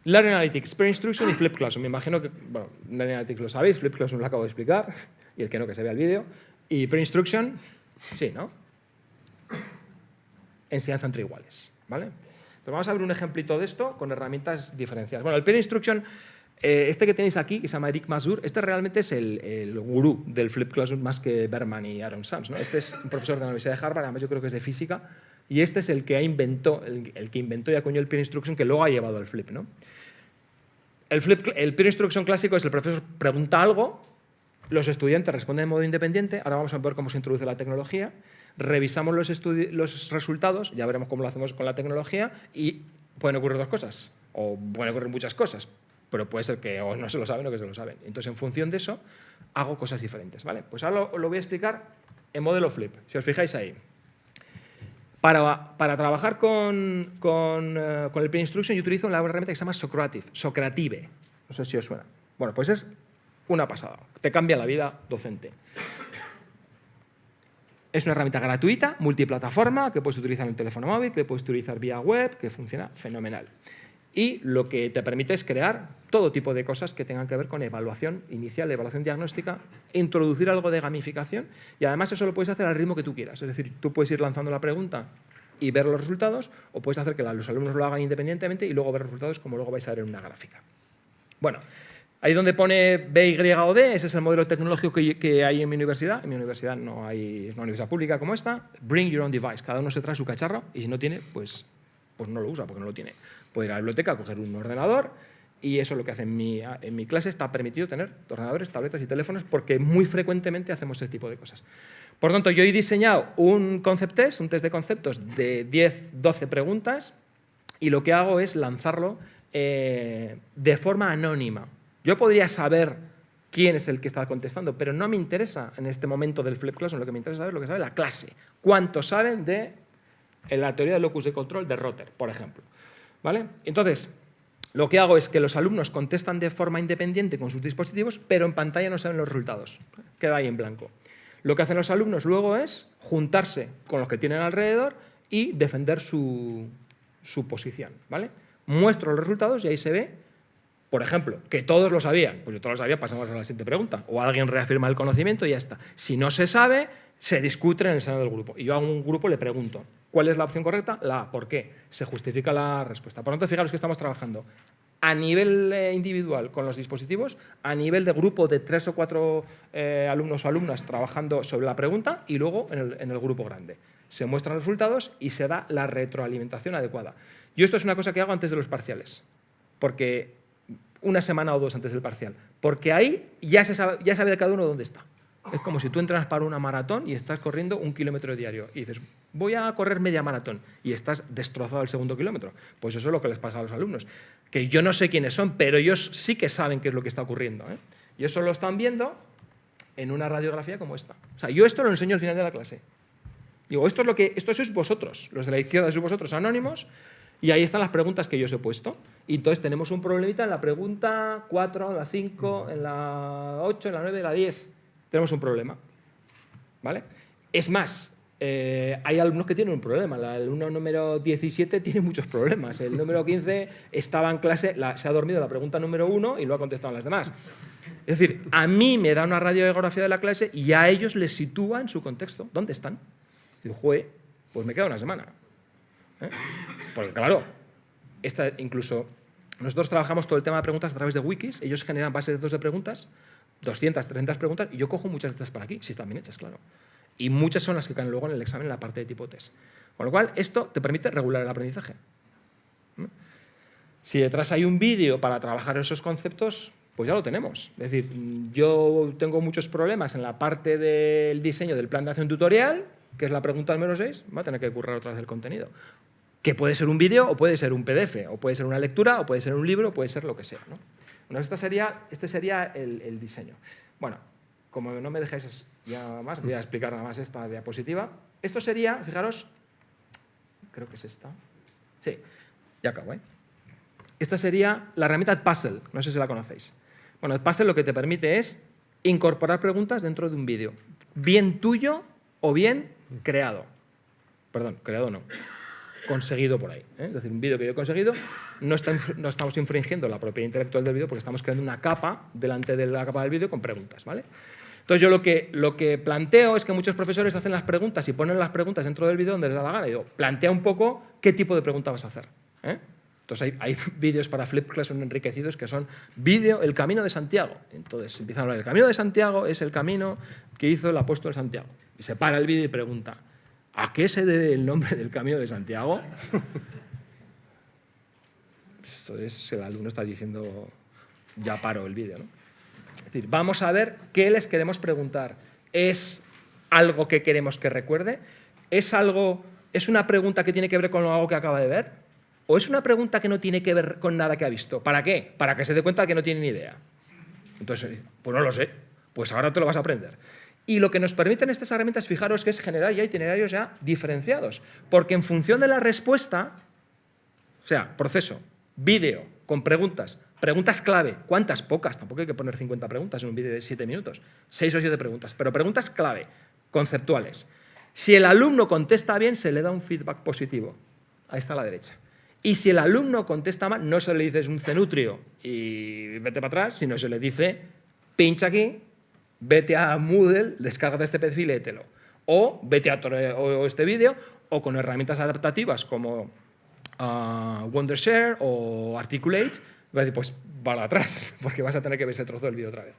Learning Analytics, Peer Instruction y Flip Classroom. Me imagino que, bueno, Learning Analytics lo sabéis, Flip Classroom lo acabo de explicar, y el que no, que se vea el vídeo. Y Peer Instruction, sí, ¿no? Enseñanza entre iguales, ¿vale? Entonces vamos a ver un ejemplito de esto con herramientas diferenciadas. Bueno, el Peer Instruction, este que tenéis aquí, que se llama Eric Mazur, este realmente es el gurú del Flip Classroom más que Berman y Aaron Sams, ¿no? Este es un profesor de la Universidad de Harvard, además yo creo que es de física, y este es el que inventó y acuñó el Peer Instruction, que luego ha llevado al Flip, ¿no? El Peer Instruction clásico es el profesor pregunta algo, los estudiantes responden de modo independiente, ahora vamos a ver cómo se introduce la tecnología, revisamos los resultados, ya veremos cómo lo hacemos con la tecnología, y pueden ocurrir dos cosas, o pueden ocurrir muchas cosas, pero puede ser que o no se lo saben o que se lo saben. Entonces, en función de eso, hago cosas diferentes, ¿vale? Pues ahora lo voy a explicar en modelo Flip, si os fijáis ahí. Para trabajar con el Peer Instruction yo utilizo una herramienta que se llama Socrative. No sé si os suena. Bueno, pues es una pasada. Te cambia la vida docente. Es una herramienta gratuita, multiplataforma, que puedes utilizar en el teléfono móvil, que puedes utilizar vía web, que funciona fenomenal. Y lo que te permite es crear todo tipo de cosas que tengan que ver con evaluación inicial, evaluación diagnóstica, introducir algo de gamificación, y además eso lo puedes hacer al ritmo que tú quieras. Es decir, tú puedes ir lanzando la pregunta y ver los resultados, o puedes hacer que los alumnos lo hagan independientemente y luego ver los resultados como luego vais a ver en una gráfica. Bueno, ahí donde pone B, Y o D, ese es el modelo tecnológico que hay en mi universidad. En mi universidad es una universidad pública como esta. Bring your own device. Cada uno se trae su cacharro y si no tiene, pues no lo usa porque no lo tiene. Puede ir a la biblioteca, coger un ordenador, y eso es lo que hace en mi clase. Está permitido tener ordenadores, tabletas y teléfonos porque muy frecuentemente hacemos ese tipo de cosas. Por tanto, yo he diseñado un concept test, un test de conceptos de 10, 12 preguntas, y lo que hago es lanzarlo de forma anónima. Yo podría saber quién es el que está contestando, pero no me interesa en este momento del Flip Classroom. Lo que me interesa saber es lo que sabe la clase. ¿Cuántos saben de la teoría del locus de control de Rotter, por ejemplo? ¿Vale? Entonces, lo que hago es que los alumnos contestan de forma independiente con sus dispositivos, pero en pantalla no saben los resultados. Queda ahí en blanco. Lo que hacen los alumnos luego es juntarse con los que tienen alrededor y defender su posición, ¿vale? Muestro los resultados y ahí se ve, por ejemplo, que todos lo sabían. Pues yo todos lo sabía, pasamos a la siguiente pregunta. O alguien reafirma el conocimiento y ya está. Si no se sabe, se discute en el seno del grupo. Y yo a un grupo le pregunto, ¿cuál es la opción correcta? La A. ¿Por qué? Se justifica la respuesta. Por lo tanto, fijaros que estamos trabajando a nivel individual con los dispositivos, a nivel de grupo de 3 o 4 alumnos o alumnas trabajando sobre la pregunta y luego en el grupo grande. Se muestran los resultados y se da la retroalimentación adecuada. Yo esto es una cosa que hago antes de los parciales, porque una semana o dos antes del parcial, porque ahí ya sabe de cada uno dónde está. Es como si tú entras para una maratón y estás corriendo 1 kilómetro diario y dices, voy a correr media maratón y estás destrozado el segundo kilómetro. Pues eso es lo que les pasa a los alumnos, que yo no sé quiénes son, pero ellos sí que saben qué es lo que está ocurriendo, ¿eh? Y eso lo están viendo en una radiografía como esta. O sea, yo esto lo enseño al final de la clase. Digo, esto sois vosotros, los de la izquierda sois vosotros anónimos, y ahí están las preguntas que yo os he puesto. Y entonces tenemos un problemita en la pregunta 4, en la 5, en la 8, en la 9, en la 10. Tenemos un problema, ¿vale? Es más, hay alumnos que tienen un problema. El alumno número 17 tiene muchos problemas. El número 15 estaba en clase, se ha dormido la pregunta número 1 y lo ha contestado en las demás. Es decir, a mí me da una radiografía de la clase y a ellos les sitúa en su contexto. ¿Dónde están? Digo, joder, pues me queda una semana. Porque claro, incluso nosotros trabajamos todo el tema de preguntas a través de wikis. Ellos generan bases de datos de preguntas, 200, 300 preguntas, y yo cojo muchas de estas para aquí, si están bien hechas, claro. Y muchas son las que caen luego en el examen en la parte de tipo test. Con lo cual, esto te permite regular el aprendizaje. Si detrás hay un vídeo para trabajar esos conceptos, pues ya lo tenemos. Es decir, yo tengo muchos problemas en la parte del diseño del plan de acción tutorial, que es la pregunta número 6, va a tener que currar otra vez el contenido. Que puede ser un vídeo o puede ser un PDF, o puede ser una lectura, o puede ser un libro, o puede ser lo que sea, ¿no? Bueno, este sería el diseño. Bueno, como no me dejáis ya más, voy a explicar nada más esta diapositiva. Esto sería, fijaros, creo que es esta. Sí, ya acabo, ¿eh? Esta sería la herramienta Puzzle, no sé si la conocéis. Bueno, Puzzle lo que te permite es incorporar preguntas dentro de un vídeo, bien tuyo o bien creado. Perdón, creado no, conseguido por ahí, ¿eh? Es decir, un vídeo que yo he conseguido, no estamos infringiendo la propiedad intelectual del vídeo porque estamos creando una capa delante de la capa del vídeo con preguntas, ¿vale? Entonces yo lo que planteo es que muchos profesores hacen las preguntas y ponen las preguntas dentro del vídeo donde les da la gana. Y digo, plantea un poco qué tipo de pregunta vas a hacer, ¿eh? Entonces hay vídeos para Flip Classroom enriquecidos que son vídeo El Camino de Santiago. Entonces empiezan a hablar, el Camino de Santiago es el camino que hizo el apóstol Santiago. Y se para el vídeo y pregunta, ¿a qué se debe el nombre del Camino de Santiago? Entonces el alumno está diciendo, ya paro el vídeo, ¿no? Es decir, vamos a ver qué les queremos preguntar. ¿Es algo que queremos que recuerde? ¿Es una pregunta que tiene que ver con algo que acaba de ver? ¿O es una pregunta que no tiene que ver con nada que ha visto? ¿Para qué? Para que se dé cuenta de que no tiene ni idea. Entonces, pues no lo sé. Pues ahora te lo vas a aprender. Y lo que nos permiten estas herramientas, fijaros, que es generar ya itinerarios ya diferenciados. Porque en función de la respuesta, o sea, proceso, vídeo, con preguntas, preguntas clave. ¿Cuántas? Pocas. Tampoco hay que poner 50 preguntas en un vídeo de 7 minutos. 6 o 7 preguntas. Pero preguntas clave, conceptuales. Si el alumno contesta bien, se le da un feedback positivo. Ahí está a la derecha. Y si el alumno contesta mal, no se le dice es un cenutrio y vete para atrás, sino se le dice pincha aquí, vete a Moodle, descárgate este PDF y léetelo. O vete a este vídeo, o con herramientas adaptativas como Wondershare o Articulate, vas a decir, pues para atrás, porque vas a tener que ver ese trozo del vídeo otra vez.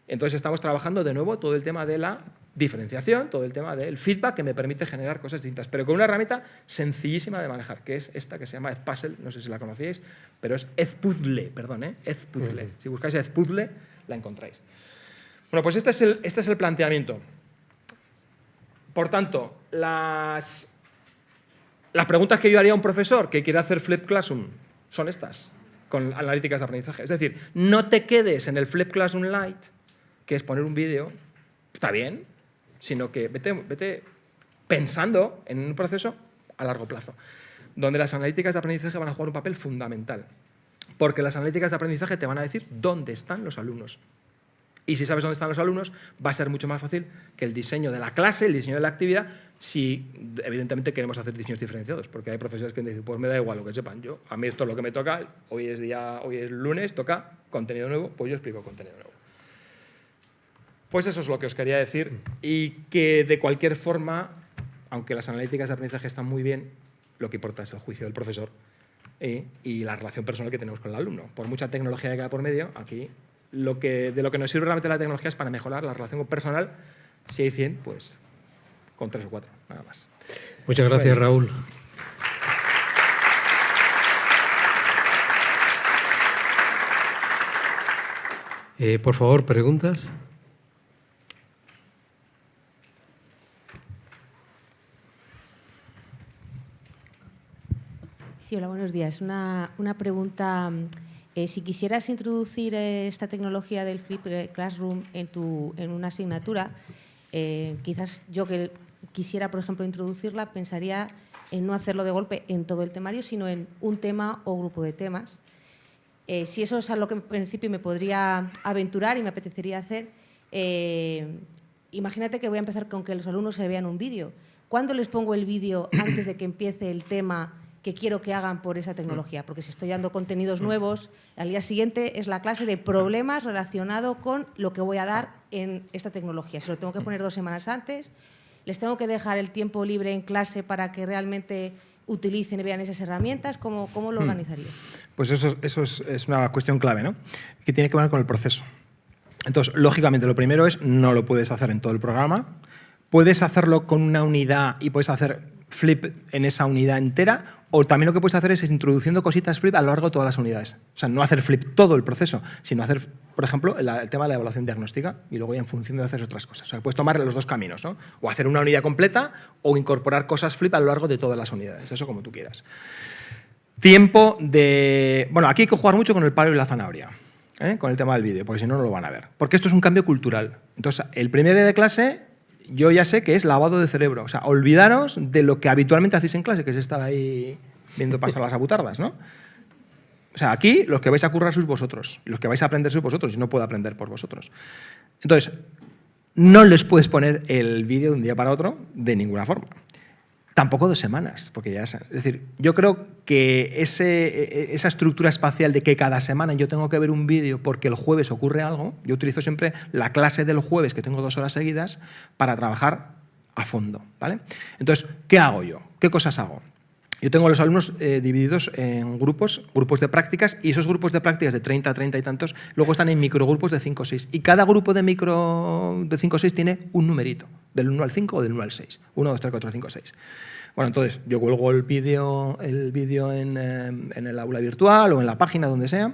Entonces estamos trabajando de nuevo todo el tema de la diferenciación, todo el tema del feedback que me permite generar cosas distintas, pero con una herramienta sencillísima de manejar, que es esta que se llama Edpuzzle, no sé si la conocíais, pero es Edpuzzle, perdón, Edpuzzle. Si buscáis Edpuzzle, la encontráis. Bueno, pues este es el planteamiento. Por tanto, las preguntas que yo haría a un profesor que quiere hacer Flip Classroom son estas, con analíticas de aprendizaje. Es decir, no te quedes en el Flip Classroom Lite, que es poner un vídeo, está bien, sino que vete pensando en un proceso a largo plazo, donde las analíticas de aprendizaje van a jugar un papel fundamental, porque las analíticas de aprendizaje te van a decir dónde están los alumnos. Y si sabes dónde están los alumnos, va a ser mucho más fácil que el diseño de la clase, el diseño de la actividad, si evidentemente queremos hacer diseños diferenciados, porque hay profesores que dicen, pues me da igual lo que sepan, a mí esto es lo que me toca, hoy es lunes, toca contenido nuevo, pues yo explico contenido nuevo. Pues eso es lo que os quería decir y que de cualquier forma, aunque las analíticas de aprendizaje están muy bien, lo que importa es el juicio del profesor y la relación personal que tenemos con el alumno. Por mucha tecnología que haya por medio, aquí de lo que nos sirve realmente la tecnología es para mejorar la relación personal. Si hay 100, pues con 3 o 4, nada más. Muchas gracias, Raúl. Por favor, preguntas. Sí, hola, buenos días. Una pregunta. Si quisieras introducir esta tecnología del Flip Classroom en una asignatura, quizás yo que quisiera, por ejemplo, introducirla, pensaría en no hacerlo de golpe en todo el temario, sino en un tema o grupo de temas. Si eso es a lo que en principio me podría aventurar y me apetecería hacer, imagínate que voy a empezar con que los alumnos se vean un vídeo. ¿Cuándo les pongo el vídeo antes de que empiece el tema que quiero que hagan por esa tecnología? Porque si estoy dando contenidos nuevos, al día siguiente es la clase de problemas relacionado con lo que voy a dar en esta tecnología. Si lo tengo que poner 2 semanas antes, les tengo que dejar el tiempo libre en clase para que realmente utilicen y vean esas herramientas. ¿Cómo lo organizaría? Pues eso es una cuestión clave, ¿no? Que tiene que ver con el proceso. Entonces, lógicamente, lo primero es no lo puedes hacer en todo el programa, puedes hacerlo con una unidad y puedes hacer flip en esa unidad entera, o también lo que puedes hacer es introduciendo cositas flip a lo largo de todas las unidades. O sea, no hacer flip todo el proceso, sino hacer, por ejemplo, el tema de la evaluación diagnóstica y luego ya en función de hacer otras cosas. O sea, puedes tomar los dos caminos, ¿no? O hacer una unidad completa o incorporar cosas flip a lo largo de todas las unidades. Eso como tú quieras. Tiempo de... Bueno, aquí hay que jugar mucho con el palo y la zanahoria, con el tema del vídeo, porque si no, no lo van a ver. Porque esto es un cambio cultural. Entonces, el primer día de clase, yo ya sé que es lavado de cerebro. O sea, olvidaros de lo que habitualmente hacéis en clase, que es estar ahí viendo pasar las abutardas, ¿no? O sea, aquí los que vais a currar sois vosotros, los que vais a aprender sois vosotros, y no puedo aprender por vosotros. Entonces, no les puedes poner el vídeo de un día para otro de ninguna forma. Tampoco 2 semanas, porque ya es decir, yo creo que esa estructura espacial de que cada semana yo tengo que ver un vídeo porque el jueves ocurre algo, yo utilizo siempre la clase del jueves, que tengo 2 horas seguidas, para trabajar a fondo, ¿vale? Entonces, ¿qué hago yo? ¿Qué cosas hago? Yo tengo a los alumnos divididos en grupos de prácticas, y esos grupos de prácticas de 30, 30 y tantos, luego están en microgrupos de 5 o 6. Y cada grupo de 5 o 6 tiene un numerito, del 1 al 5 o del 1 al 6. 1, 2, 3, 4, 5, 6. Bueno, entonces yo cuelgo el vídeo en el aula virtual o en la página, donde sea,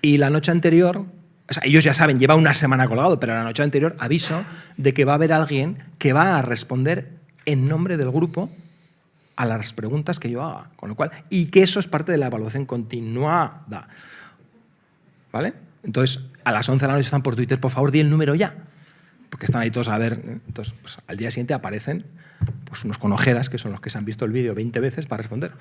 y la noche anterior, o sea, ellos ya saben, lleva una semana colgado, pero la noche anterior aviso de que va a haber alguien que va a responder en nombre del grupo a las preguntas que yo haga, con lo cual, y que eso es parte de la evaluación continuada, ¿vale? Entonces, a las 11 de la noche están por Twitter, por favor, di el número ya, porque están ahí todos a ver. Entonces, pues, al día siguiente aparecen pues, unos con ojeras, que son los que se han visto el vídeo 20 veces para responder.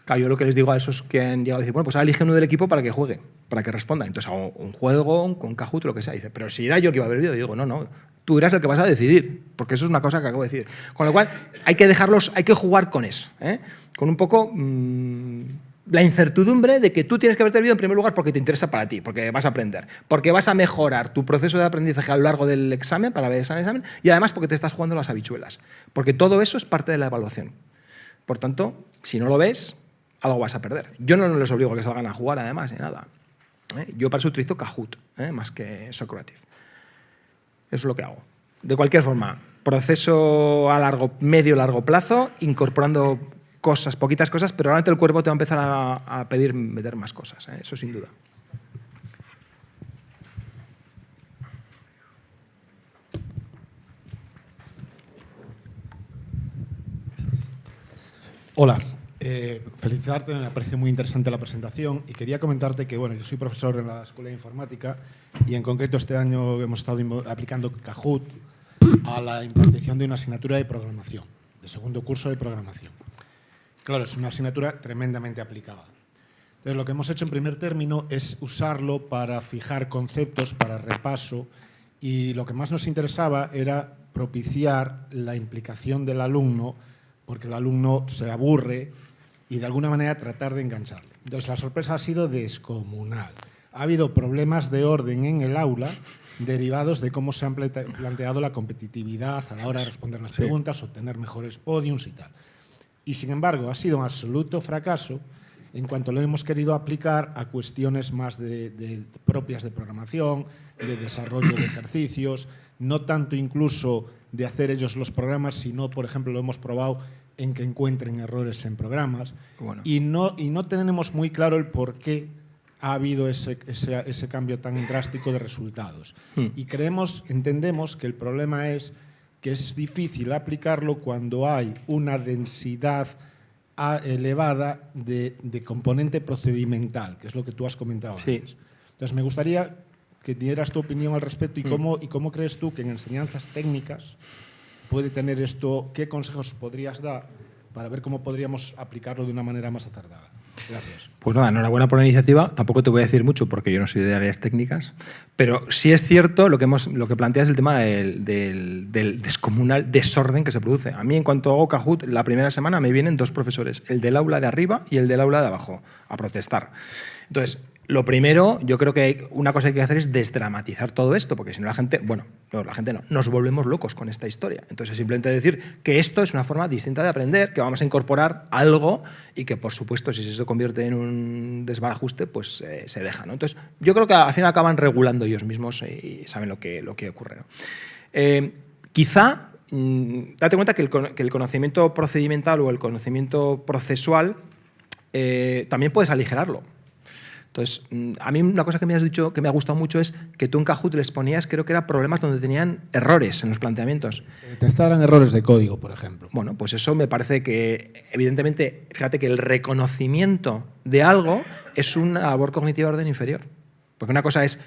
Claro, yo lo que les digo a esos que han llegado a decir, bueno, pues ahora elige uno del equipo para que juegue, para que responda. Entonces hago un juego con Kahoot, lo que sea. Dice, pero si era yo que iba a ver el vídeo, digo, no, tú eras el que vas a decidir, porque eso es una cosa que acabo de decir. Con lo cual, hay que jugar con eso, con un poco la incertidumbre de que tú tienes que verte el vídeo en primer lugar porque te interesa para ti, porque vas a aprender, porque vas a mejorar tu proceso de aprendizaje a lo largo del examen, para ver el examen, y además porque te estás jugando las habichuelas, porque todo eso es parte de la evaluación. Por tanto, si no lo ves, algo vas a perder. Yo no les obligo a que salgan a jugar, además, ni nada. Yo para eso utilizo Kahoot, más que Socrative. Eso es lo que hago. De cualquier forma, proceso a medio-largo plazo, incorporando cosas, poquitas cosas, pero realmente el cuerpo te va a empezar a pedir meter más cosas, eso sin duda. Hola. Felicitarte, me parece muy interesante la presentación y quería comentarte que bueno, yo soy profesor en la Escuela de Informática y en concreto este año hemos estado aplicando Kahoot a la impartición de una asignatura de programación, de segundo curso de programación. Claro, es una asignatura tremendamente aplicada. Entonces, lo que hemos hecho en primer término es usarlo para fijar conceptos, para repaso, y lo que más nos interesaba era propiciar la implicación del alumno, porque el alumno se aburre, y de alguna manera tratar de engancharle. Entonces, la sorpresa ha sido descomunal. Ha habido problemas de orden en el aula derivados de cómo se han planteado la competitividad a la hora de responder las preguntas, obtener mejores podiums y tal. Y, sin embargo, ha sido un absoluto fracaso en cuanto lo hemos querido aplicar a cuestiones más propias de programación, de desarrollo de ejercicios, no tanto incluso de hacer ellos los programas, sino, por ejemplo, lo hemos probado en que encuentren errores en programas. Bueno. Y no tenemos muy claro el por qué ha habido ese cambio tan drástico de resultados. Y entendemos que el problema es que es difícil aplicarlo cuando hay una densidad elevada de componente procedimental, que es lo que tú has comentado antes. Entonces, me gustaría que dieras tu opinión al respecto y cómo crees tú que en enseñanzas técnicas puede tener esto, qué consejos podrías dar para ver cómo podríamos aplicarlo de una manera más acertada. Gracias. Pues nada, enhorabuena por la iniciativa. Tampoco te voy a decir mucho porque yo no soy de áreas técnicas, pero sí es cierto lo que planteas, el tema del descomunal desorden que se produce. A mí, en cuanto hago Kahoot, la primera semana me vienen 2 profesores, el del aula de arriba y el del aula de abajo, a protestar. Entonces, lo primero, yo creo que una cosa que hay que hacer es desdramatizar todo esto, porque si no la gente no, nos volvemos locos con esta historia. Entonces, simplemente decir que esto es una forma distinta de aprender, que vamos a incorporar algo y que, por supuesto, si se convierte en un desbarajuste, pues se deja, ¿no? Entonces, yo creo que al final acaban regulando ellos mismos y saben lo que ocurre, ¿no? Quizá, date cuenta que el conocimiento procedimental o el conocimiento procesual también puedes aligerarlo. Entonces, a mí una cosa que me has dicho que me ha gustado mucho es que tú en Kahoot les ponías, creo que eran problemas donde tenían errores en los planteamientos. Detectaran errores de código, por ejemplo. Bueno, pues eso me parece que, evidentemente, fíjate que el reconocimiento de algo es una labor cognitiva de orden inferior. Porque una cosa es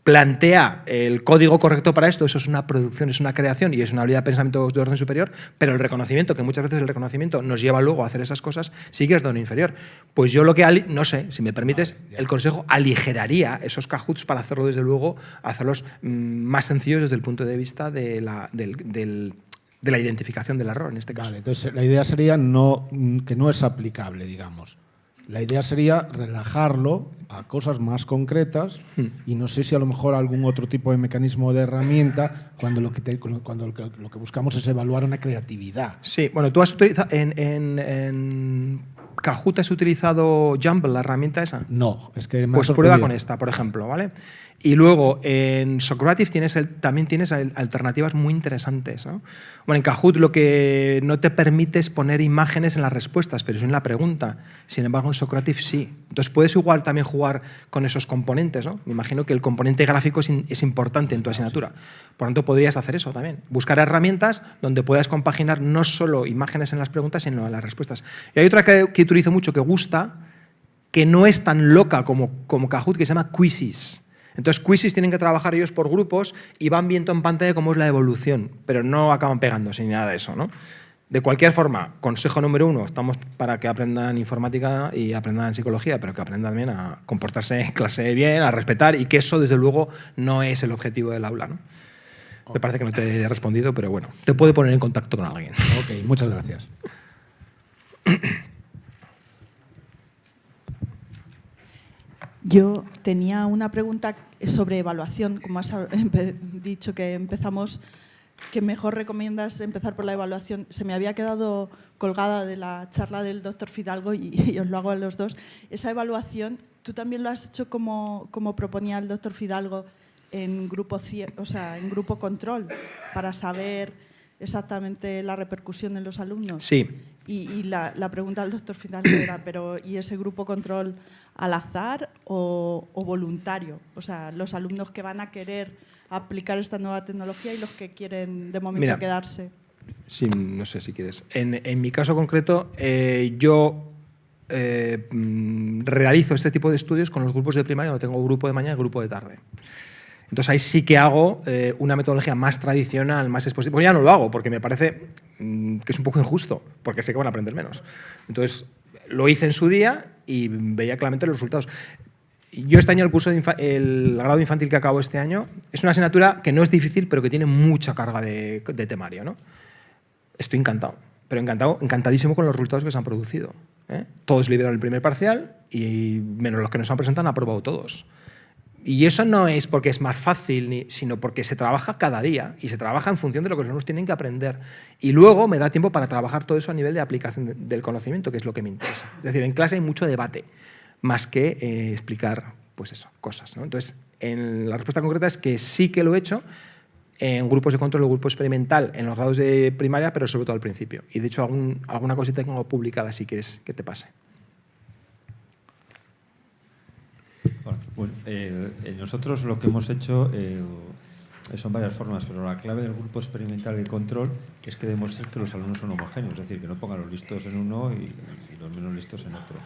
plantea el código correcto para esto, eso es una producción, es una creación y es una habilidad de pensamiento de orden superior, pero el reconocimiento, que muchas veces el reconocimiento nos lleva luego a hacer esas cosas, sí que es de orden inferior. Pues yo lo que, no sé, si me permites, el consejo aligeraría esos Kahoots para hacerlo, desde luego, hacerlos más sencillos desde el punto de vista de la identificación del error, en este caso. Vale, entonces la idea sería que no es aplicable, digamos. La idea sería relajarlo a cosas más concretas y no sé si a lo mejor algún otro tipo de mecanismo de herramienta cuando lo que buscamos es evaluar una creatividad. Sí, bueno, tú has utilizado en Kahoot has utilizado Jumble, la herramienta esa. No, es que pues prueba con esta, por ejemplo, ¿vale? Y luego en Socrative también tienes alternativas muy interesantes, ¿no? Bueno, en Kahoot lo que no te permite es poner imágenes en las respuestas, pero es en la pregunta. Sin embargo, en Socrative sí. Entonces puedes igual también jugar con esos componentes, ¿no? Me imagino que el componente gráfico es importante en tu asignatura. Por lo tanto, podrías hacer eso también. Buscar herramientas donde puedas compaginar no solo imágenes en las preguntas, sino en las respuestas. Y hay otra que utilizo mucho que gusta, que no es tan loca como Kahoot, que se llama Quizzes. Entonces, Quizzes tienen que trabajar ellos por grupos y van viendo en pantalla cómo es la evolución, pero no acaban pegándose ni nada de eso, ¿no? De cualquier forma, consejo número 1, estamos para que aprendan informática y aprendan psicología, pero que aprendan también a comportarse en clase bien, a respetar, y que eso, desde luego, no es el objetivo del aula, ¿no? Me parece que no te he respondido, pero bueno, te puede poner en contacto con alguien. Ok, muchas gracias. Yo tenía una pregunta sobre evaluación. Como has dicho que empezamos, que mejor recomiendas empezar por la evaluación. Se me había quedado colgada de la charla del doctor Fidalgo y os lo hago a los dos. Esa evaluación, ¿tú también lo has hecho como proponía el doctor Fidalgo en grupo, en grupo control, para saber exactamente la repercusión en los alumnos? Sí. Y la pregunta del doctor Fidalgo era, pero ¿y ese grupo control al azar o voluntario? O sea, los alumnos que van a querer aplicar esta nueva tecnología y los que quieren de momento quedarse. Sí, no sé si quieres. En mi caso concreto, yo realizo este tipo de estudios con los grupos de primaria, no tengo grupo de mañana y grupo de tarde. Entonces ahí sí que hago una metodología más tradicional, más expositiva. Pues ya no lo hago porque me parece que es un poco injusto, porque sé que van a aprender menos. Entonces lo hice en su día y veía claramente los resultados. Yo este año el grado infantil que acabo este año es una asignatura que no es difícil, pero que tiene mucha carga de temario, ¿no? Estoy encantado, pero encantadísimo con los resultados que se han producido, ¿eh? Todos liberaron el primer parcial y menos los que nos han presentado han aprobado todos. Y eso no es porque es más fácil, sino porque se trabaja cada día y se trabaja en función de lo que los alumnos tienen que aprender. Y luego me da tiempo para trabajar todo eso a nivel de aplicación del conocimiento, que es lo que me interesa. Es decir, en clase hay mucho debate, más que explicar pues eso, cosas, ¿no? Entonces, la respuesta concreta es que sí que lo he hecho en grupos de control o grupo experimental en los grados de primaria, pero sobre todo al principio. Y de hecho, alguna cosita tengo publicada si quieres que te pase. Bueno, nosotros lo que hemos hecho son varias formas, pero la clave del grupo experimental de control es que demuestre que los alumnos son homogéneos, es decir, que no pongan los listos en uno y los menos listos en otro.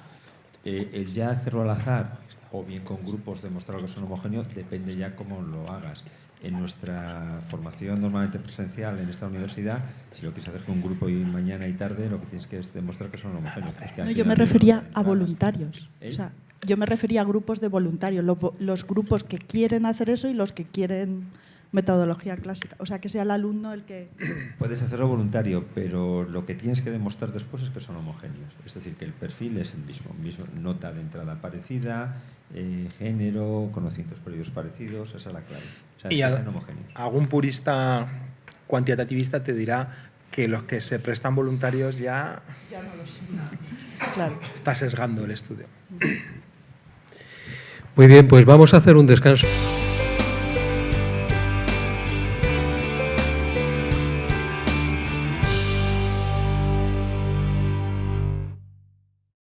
El ya hacerlo al azar o bien con grupos demostrar que son homogéneos depende ya cómo lo hagas. En nuestra formación normalmente presencial en esta universidad, si lo quieres hacer con un grupo y mañana y tarde, lo que tienes que es demostrar que son homogéneos. Pues que no, yo me refería a voluntarios. O sea, yo me refería a grupos de voluntarios, los grupos que quieren hacer eso y los que quieren metodología clásica. O sea, que sea el alumno el que... Puedes hacerlo voluntario, pero lo que tienes que demostrar después es que son homogéneos. Es decir, que el perfil es el mismo nota de entrada parecida, género, conocimientos previos parecidos, esa es la clave. O sea, es que sean homogéneos. Algún purista cuantitativista te dirá que los que se prestan voluntarios ya no lo sé. Claro. Está sesgando el estudio. Muy bien, pues vamos a hacer un descanso.